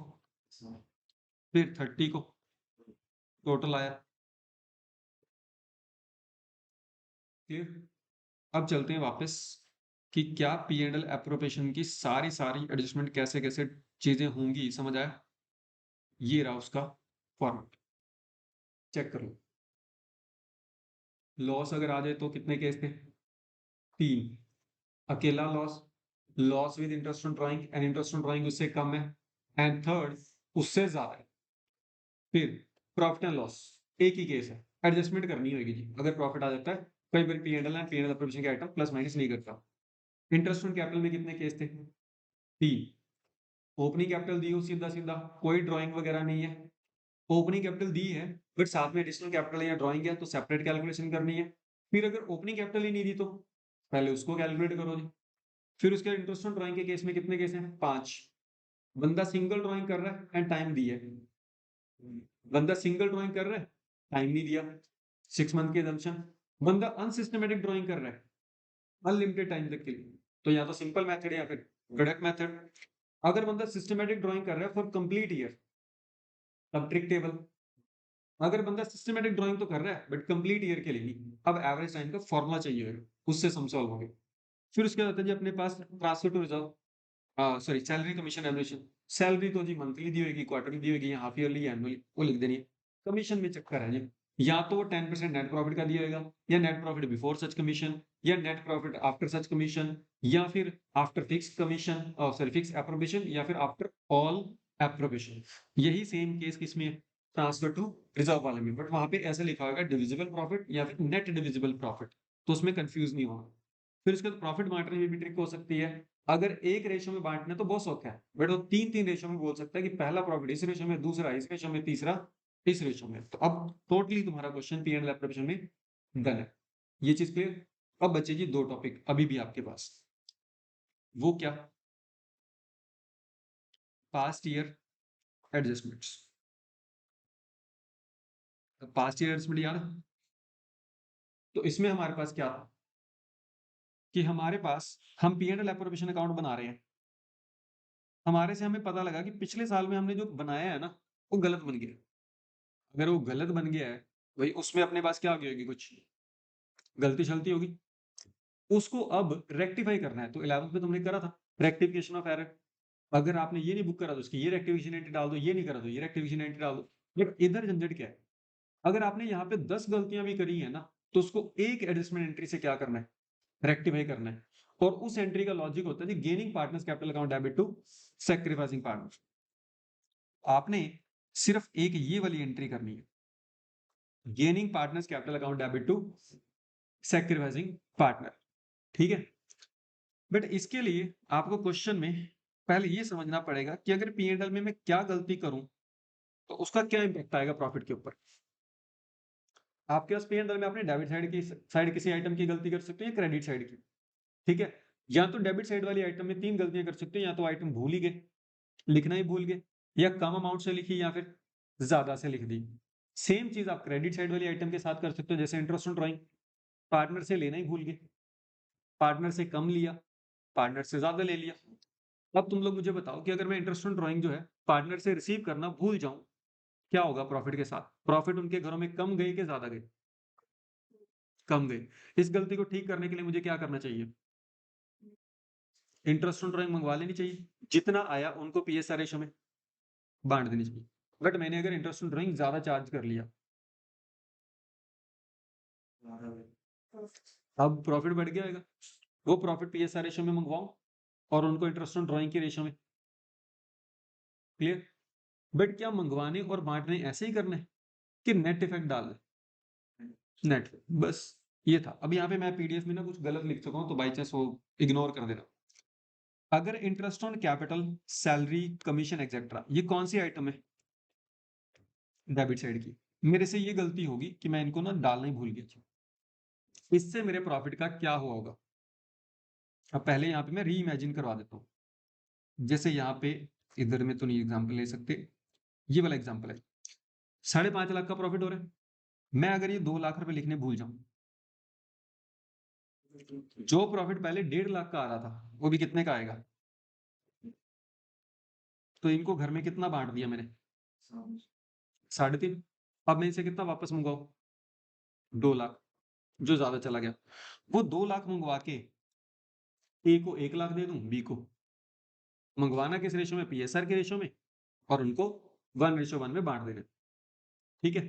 फिर 30 को, टोटल आया। क्लियर। अब चलते हैं वापस कि क्या पी एंड एल एप्रोप्रिएशन की सारी सारी एडजस्टमेंट कैसे कैसे चीजें होंगी, समझ आया। ये रहा उसका फॉर्मेट, चेक कर लो। लॉस अगर आ जाए तो कितने केस थे, 3। अकेला loss, loss with interest on drawing and interest on drawing उससे कम है, एंड थर्ड उससे ज्यादा है। फिर प्रॉफिट एंड लॉस, एक ही केस है, एडजस्टमेंट करनी होगी जी। अगर प्रॉफिट आ जाता है, कई बार पी एंड एल एप्रोप्रिएशन के आइटम प्लस माइनस नहीं करता। इंटरेस्ट ऑन कैपिटल में कितने केस थे, 3। ओपनिंग कैपिटल दी हो सीधा सीधा, कोई ड्राइंग वगैरह नहीं है। ओपनिंग कैपिटल दी है बट साथ में एडिशनल कैपिटल या ड्राइंग है तो सेपरेट कैलकुलेशन करनी है। फिर अगर ओपनिंग कैपिटल ही नहीं दी तो पहले उसको कैलकुलेट करो जी। फिर उसके इंटरेस्ट ऑन ड्राइंग के केस में कितने केस हैं, 5। बंदा सिंगल ड्राइंग कर रहा है एंड टाइम दी है, बंदा सिंगल ड्राइंग कर रहा है, टाइम नहीं दिया, 6 मंथ की एजम्पशन। बंदा अनसिस्टमेटिक ड्राइंग कर रहा है अनलिमिटेड टाइम तक के लिए, तो या तो सिंपल मेथड या फिर प्रोडक्ट मेथड। अगर बंदा सिस्टमेटिक ड्राइंग कर रहा है फॉर कंप्लीट ईयर, तब ट्रिक टेबल। अगर बंदा सिस्टमेटिक ड्राइंग तो कर रहा है बट कंप्लीट ईयर के लिए नहीं, अब एवरेज टाइम का फॉर्मूला चाहिए होगा, उससे सम सॉल्व होंगे। फिर उसके बाद आता है जी अपने पास transfer to reserve, sorry salary commission एवरेशन। सैलरी तो जी मंथली दी होगी, क्वार्टरली दी होगी, या हाफ ईयरली या एनुअली, वो लिख देनी है। कमीशन में चक्कर है जी, या तो 10% नेट प्रॉफिट का दिया होगा, या net profit before such commission, या net profit after such commission, या फिर after fix commission, sorry fix appropriation, या फिर आफ्टर ऑल एप्रोबेशन। यही सेम केस किसमें है, ट्रांसफर टू रिजर्व वाले में, बट वहां पे ऐसे लिखा होगा डिविजिबल प्रॉफिट या फिर नेट डिविजिबल प्रॉफिट, तो उसमें कंफ्यूज नहीं होगा। फिर उसके बाद प्रॉफिट बांटने में भी ट्रिक हो सकती है। अगर एक रेशो में बांटना तो बहुत सौखा है, बट वो 3-3 रेशो में बोल सकता है कि पहला प्रॉफिट इस रेशो में, दूसरा इस रेशो में, तीसरा इस रेशो में। तो अब टोटली तुम्हारा question P and L appropriation में डन है। ये चीज क्लियर। अब बचे जी 2 टॉपिक अभी भी आपके पास, वो क्या, past year adjustments. Past year adjustment याद है, तो इसमें हमारे पास क्या था कि हमारे पास हम P and L appropriation account बना रहे हैं, हमारे से हमें पता लगा कि पिछले साल में हमने जो बनाया है ना वो गलत बन गया। अगर वो गलत बन गया है भाई, उसमें अपने पास क्या आ गई होगी, कुछ गलती शलती होगी, उसको अब रेक्टिफाई करना है। तो 11th में तुमने करा था रेक्टिफिकेशन ऑफ एरर। अगर आपने ये नहीं बुक करा तो उसकी ये रेक्टिफिकेशन एंट्री डाल दो, ये नहीं करा तो ये रेक्टिफिकेशन एंट्री डाल दो। बट इधर झंझट क्या है, अगर आपने यहाँ पे 10 गलतियां भी करी है ना, तो उसको एक एडजस्टमेंट एंट्री से क्या करना है, रेक्टिफाई करना है। और उस एंट्री का लॉजिक होता है gaining partners capital account debit to sacrificing partner. आपने सिर्फ एक ये वाली एंट्री करनी है, gaining partners capital account debit to sacrificing partner, ठीक है। बट इसके लिए आपको क्वेश्चन में पहले ये समझना पड़ेगा कि अगर पी एंड एल में मैं क्या गलती करूं तो उसका क्या इंपैक्ट आएगा प्रॉफिट के ऊपर। आपके पास पी एंड एल में आपने डेबिट साइड किसी आइटम की गलती कर सकते हो या क्रेडिट साइड की, ठीक है। या तो डेबिट साइड वाली आइटम में 3 गलतियां कर सकते हो, या तो आइटम भूल ही गए, लिखना ही भूल गए, या कम अमाउंट से लिखी या फिर ज्यादा से लिख दी। सेम चीज आप क्रेडिट साइड वाली आइटम के साथ कर सकते हो, जैसे इंटरेस्ट ऑन ड्राइंग। पार्टनर से लेना ही भूल गए, पार्टनर से कम लिया, पार्टनर से ज्यादा ले लिया। अब तुम लोग मुझे बताओ कि अगर मैं इंटरेस्ट ऑन ड्राइंग जो है पार्टनर से रिसीव करना भूल जाऊं, क्या होगा प्रॉफिट के साथ? प्रॉफिट उनके घरों में कम गए कि ज्यादा गए? कम गए। इस गलती को ठीक करने के लिए मुझे क्या करना चाहिए? इंटरेस्ट ऑन ड्राइंग मंगवा लेनी चाहिए, जितना आया उनको पीएसआर रेशो में बांट देनी चाहिए। बट मैंने अगर इंटरेस्ट ऑन ड्राइंग ज्यादा चार्ज कर लिया, अब प्रॉफिट बढ़ गया होगा, वो प्रॉफिट पीएसआर रेशो में मंगवाऊं और उनको इंटरेस्ट ऑन ड्राइंग के रेशो में। क्लियर? बट क्या मंगवाने और बांटने ऐसे ही करना है कि नेट इफेक्ट डालना है? नेट, बस ये था। अब यहाँ पे मैं पीडीएफ में ना कुछ गलत लिख चुका हूँ, तो बाई चांस वो इग्नोर कर देना। अगर interest on capital, salary, commission etcetera, ये कौन सी आइटम है डेबिट साइड की? मेरे से ये गलती होगी कि मैं इनको ना डालना ही भूल गया। इससे मेरे प्रॉफिट का क्या हुआ होगा? अब पहले यहाँ पे मैं री इमेजिन करवा देता हूँ। जैसे यहाँ पे इधर में तो नहीं एग्जाम्पल ले सकते, ये वाला एग्जाम्पल है, 5.5 लाख का प्रॉफिट हो रहा है। मैं अगर ये 2 लाख रुपए लिखने भूल जाऊं, जो प्रॉफिट पहले 1.5 लाख का आ रहा था वो भी कितने का आएगा? तो इनको घर में कितना बांट दिया मैंने? 3.5। अब मैं इसे कितना वापस मंगवाऊं? 2 लाख, जो ज्यादा चला गया। वो 2 लाख मंगवा के ए को 1 लाख दे दूं, बी को मंगवाना किस रेशो में? पीएसआर के रेशो में, और उनको 1:1 में बांट देना। ठीक है?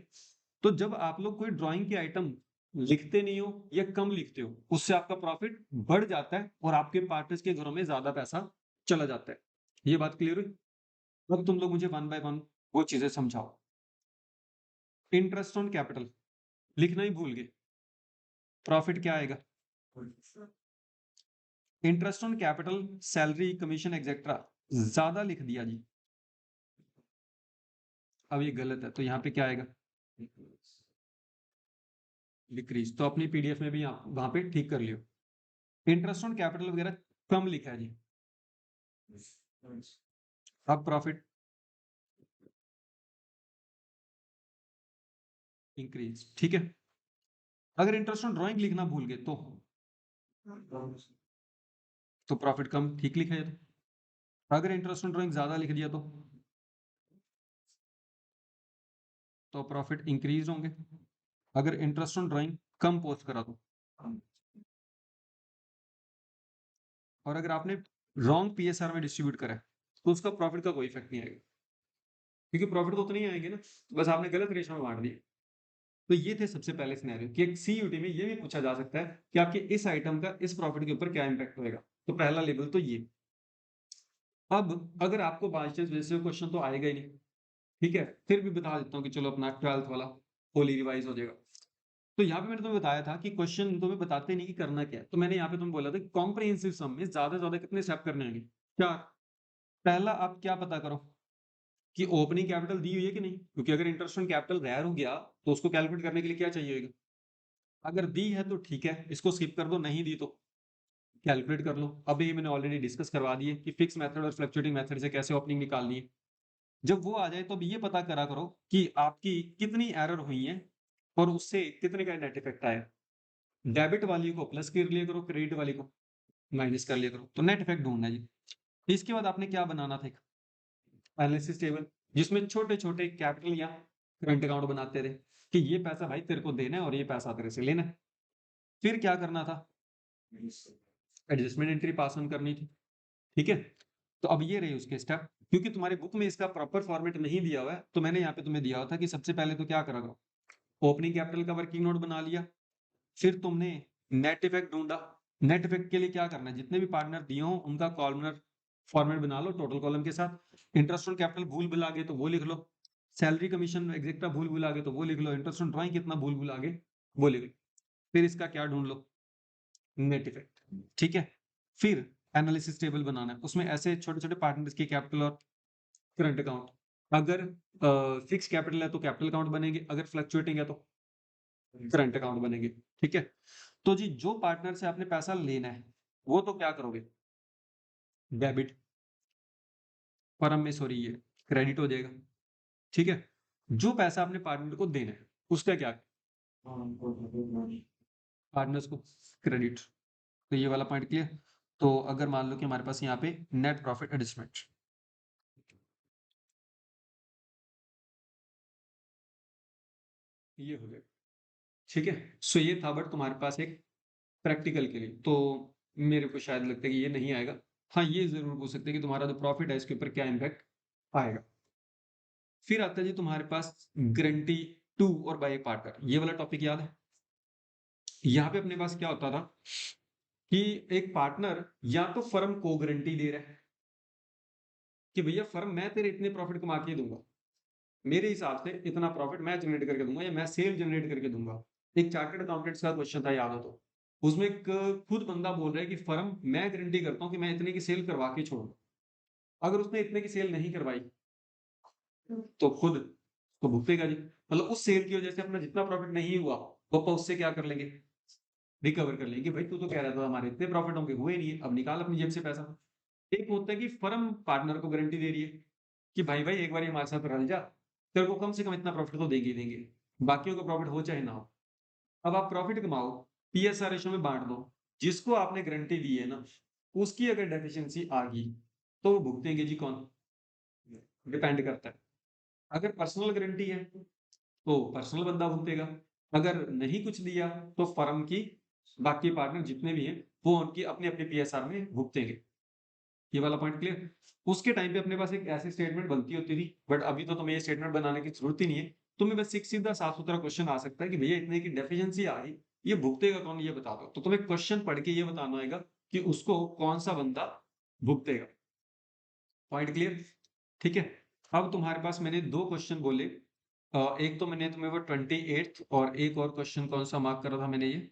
तो जब आप लोग कोई ड्राइंग की आइटम लिखते नहीं हो या कम लिखते हो, उससे आपका प्रॉफिट बढ़ जाता है और आपके पार्टनर्स के घरों में ज्यादा पैसा चला जाता है। ये बात क्लियर हुई? अब तुम लोग मुझे 1 बाय 1 वो चीजें समझाओ। इंटरेस्ट ऑन कैपिटल लिखना ही भूल गए, प्रॉफिट क्या आएगा? Interest on capital, salary, commission etcetera ज्यादा लिख दिया जी, अब ये गलत है, तो यहाँ पे क्या आएगा? डिक्रीज। तो अपनी पीडीएफ में भी वहां पे ठीक कर लियो। इंटरेस्ट ऑन कैपिटल वगैरह कम लिखा है जी, अब प्रॉफिट इंक्रीज। ठीक है? अगर इंटरेस्ट ऑन ड्राइंग लिखना भूल गए तो प्रॉफिट कम ठीक लिखा है। अगर इंटरेस्ट ऑन ड्राइंग ज्यादा लिख दिया तो प्रॉफिट इंक्रीज होंगे। अगर interest on drawing come post करा और अगर आपने रॉन्ग पीएसआर में डिस्ट्रीब्यूट करा तो उसका प्रॉफिट का कोई इफेक्ट नहीं आएगा, क्योंकि प्रॉफिट तो उतने ही आएंगे ना, बस आपने गलत रेशो में बांट दिया। तो ये थे सबसे पहले सिनेरियो कि एक सीयूटी में ये भी पूछा जा सकता है कि आपके इस आइटम का इस प्रॉफिट के ऊपर क्या इंपैक्ट होगा। तो पहला लेवल तो ये। अब अगर आपको बाई चांस वैसे क्वेश्चन तो आएगा ही नहीं, ठीक है, फिर भी बता देता हूँ कि चलो अपना 12th वाला होली रिवाइज हो जाएगा। तो यहाँ पे मैंने तुम्हें बताया था कि क्वेश्चन तुम्हें बताते नहीं कि करना क्या है, तो मैंने यहाँ पे तुम्हें बोला था कि कॉम्प्रिहेंसिव सम में ज्यादा से ज्यादा कितने स्टेप करने होंगे? 4। पहला आप क्या पता करो कि ओपनिंग कैपिटल दी हुई है कि नहीं, क्योंकि अगर इंटरेस्ट ऑन कैपिटल गैर हो गया तो उसको कैलकुलेट करने के लिए क्या चाहिए होगा? अगर दी है तो ठीक है, इसको स्किप कर दो, नहीं दी तो कैलकुलेट कर लो। अभी मैंने ऑलरेडी डिस्कस करवा दिए कि फिक्स मेथड और फ्लक्चुएटिंग मेथड से कैसे ओपनिंग निकालनी है। जब वो आ जाए तो अब ये पता करा करो कि आपकी कितनी एरर हुई है और उससे कितने का नेट इफेक्ट आया। डेबिट वाली को प्लस कर लिया करो, क्रेडिट वाली को माइनस कर लिया करो, तो नेट इफेक्ट ढूंढना है जी। इसके बाद आपने क्या बनाना था? एनालिसिस टेबल, जिसमें छोटे छोटे कैपिटल या करंट अकाउंट बनाते थे कि ये पैसा भाई तेरे को देना है और ये पैसा तेरे से लेना है। फिर क्या करना था? एडजस्टमेंट एंट्री पास ऑन करनी थी। ठीक है? तो अब ये रहे उसके स्टेप। क्योंकि तुम्हारे बुक में इसका प्रॉपर फॉर्मेट नहीं दिया हुआ है, तो मैंने यहाँ पे तुम्हें दिया हुआ था कि सबसे पहले तो क्या करा करो, ओपनिंग कैपिटल का वर्किंग नोट बना लिया। फिर तुमने नेट इफेक्ट ढूंढा। नेट इफेक्ट के लिए क्या करना है? जितने भी पार्टनर दिए हों उनका कॉलमनर फॉर्मेट बना लो टोटल कॉलम के साथ। इंटरेस्ट ऑन कैपिटल भूल भुला गए तो वो लिख लो, सैलरी कमीशन एग्जेक्टा भूल भुला गए तो वो लिख लो, इंटरेस्ट ऑन ड्राइंग कितना भूल भुला गए वो लिख लो। फिर इसका क्या ढूंढ लो? Net effect. ठीक है? फिर एनालिसिस टेबल बनाना है, उसमें ऐसे छोटे छोटे पार्टनर्स की कैपिटल और करंट अकाउंट। अगर फिक्स कैपिटल है तो कैपिटल अकाउंट बनेंगे, अगर फ्लक्चुएटिंग है तो करंट अकाउंट बनेंगे। ठीक है? तो जी जो पार्टनर से आपने पैसा लेना है वो तो क्या करोगे? डेबिट, फर्म में सॉरी ये क्रेडिट हो जाएगा। ठीक है? जो पैसा आपने पार्टनर को देना है उसका क्या? पार्टनर्स को क्रेडिट। तो ये वाला पॉइंट क्लियर। तो अगर मान लो कि हमारे पास यहाँ पे नेट प्रॉफिट एडजस्टमेंट, ये हो गया, ठीक है। सो ये था बट तुम्हारे पास एक प्रैक्टिकल के लिए, तो मेरे को शायद लगता है कि ये नहीं आएगा। हाँ, ये जरूर पूछ सकते हैं कि तुम्हारा जो प्रॉफिट है इसके ऊपर क्या इम्पैक्ट आएगा। फिर आता है जी तुम्हारे पास गारंटी टू और बाय पार्टनर, ये वाला टॉपिक याद है। यहाँ पे अपने पास क्या होता था कि एक पार्टनर या तो फर्म को गारंटी दे रहा है कि भैया फर्म मैं तेरे इतने प्रॉफिट कमा के दूंगा, मेरे हिसाब से इतना प्रॉफिट मैं जनरेट करके दूंगा या मैं सेल जनरेट करके दूंगा। एक चार्टर्ड अकाउंटेंट्स का क्वेश्चन था, याद हो तो। उसमें एक खुद बंदा बोल रहा है कि फर्म मैं गारंटी करता हूँ कि मैं इतने की सेल करवा के छोड़ूंगा। अगर उसने इतने की सेल नहीं करवाई तो खुद तो भुगतेगा जी। मतलब उस सेल की वजह से अपना जितना प्रॉफिट नहीं हुआ वो अपन उससे क्या कर लेंगे, रिकवर कर लेंगे। भाई तू तो कह रहा था हमारे इतने प्रॉफिट होंगे, हुए नहीं है, अब निकाल अपनी जेब से पैसा। एक होता है कि फर्म पार्टनर को गारंटी दे रही है कि भाई भाई एक बार हमारे साथ रल जा, तेरे को कम से कम इतना प्रॉफिट तो देंगे ही देंगे, बाकियों का प्रॉफिट हो चाहे ना हो। अब आप प्रॉफिट कमाओ, पीएसआर रेशियो में बांट दो, जिसको आपने गारंटी दी है ना उसकी अगर डेफिशिएंसी आ गई तो वो भुगतेंगे जी कौन, डिपेंड करता है। अगर पर्सनल गारंटी है तो पर्सनल बंदा भुगतेगा, अगर नहीं कुछ दिया तो फर्म की बाकी पार्टनर जितने भी हैं वो उनकी अपने अपने पीएसआर में भुगतेंगे। ये वाला पॉइंट क्लियर। उसके टाइम पे अपने पास एक ऐसी स्टेटमेंट बनती होती थी, बट अभी तो तुम्हें ये स्टेटमेंट बनाने की जरूरत ही नहीं है। तुम्हें बस एक सीधा साफ सुथरा क्वेश्चन आ सकता है कि भैया इतने की डेफिशिएंसी आ रही, ये भुगतेगा कौन, ये बता दो। तो तुम्हें क्वेश्चन पढ़ के ये बताना होगा कि उसको कौन सा बंदा भुगतेगा। पॉइंट क्लियर, ठीक है। अब तुम्हारे पास मैंने दो क्वेश्चन बोले, एक तो मैंने तुम्हें वो 28th और एक और क्वेश्चन कौन सा मार्क करा था मैंने, ये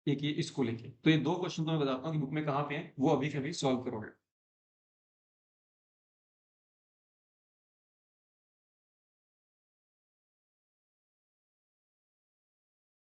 एक ये इसको लेके। तो ये दो क्वेश्चन तो मैं बताता हूँ कि बुक में कहाँ पे हैं, वो अभी के अभी सॉल्व करोगे।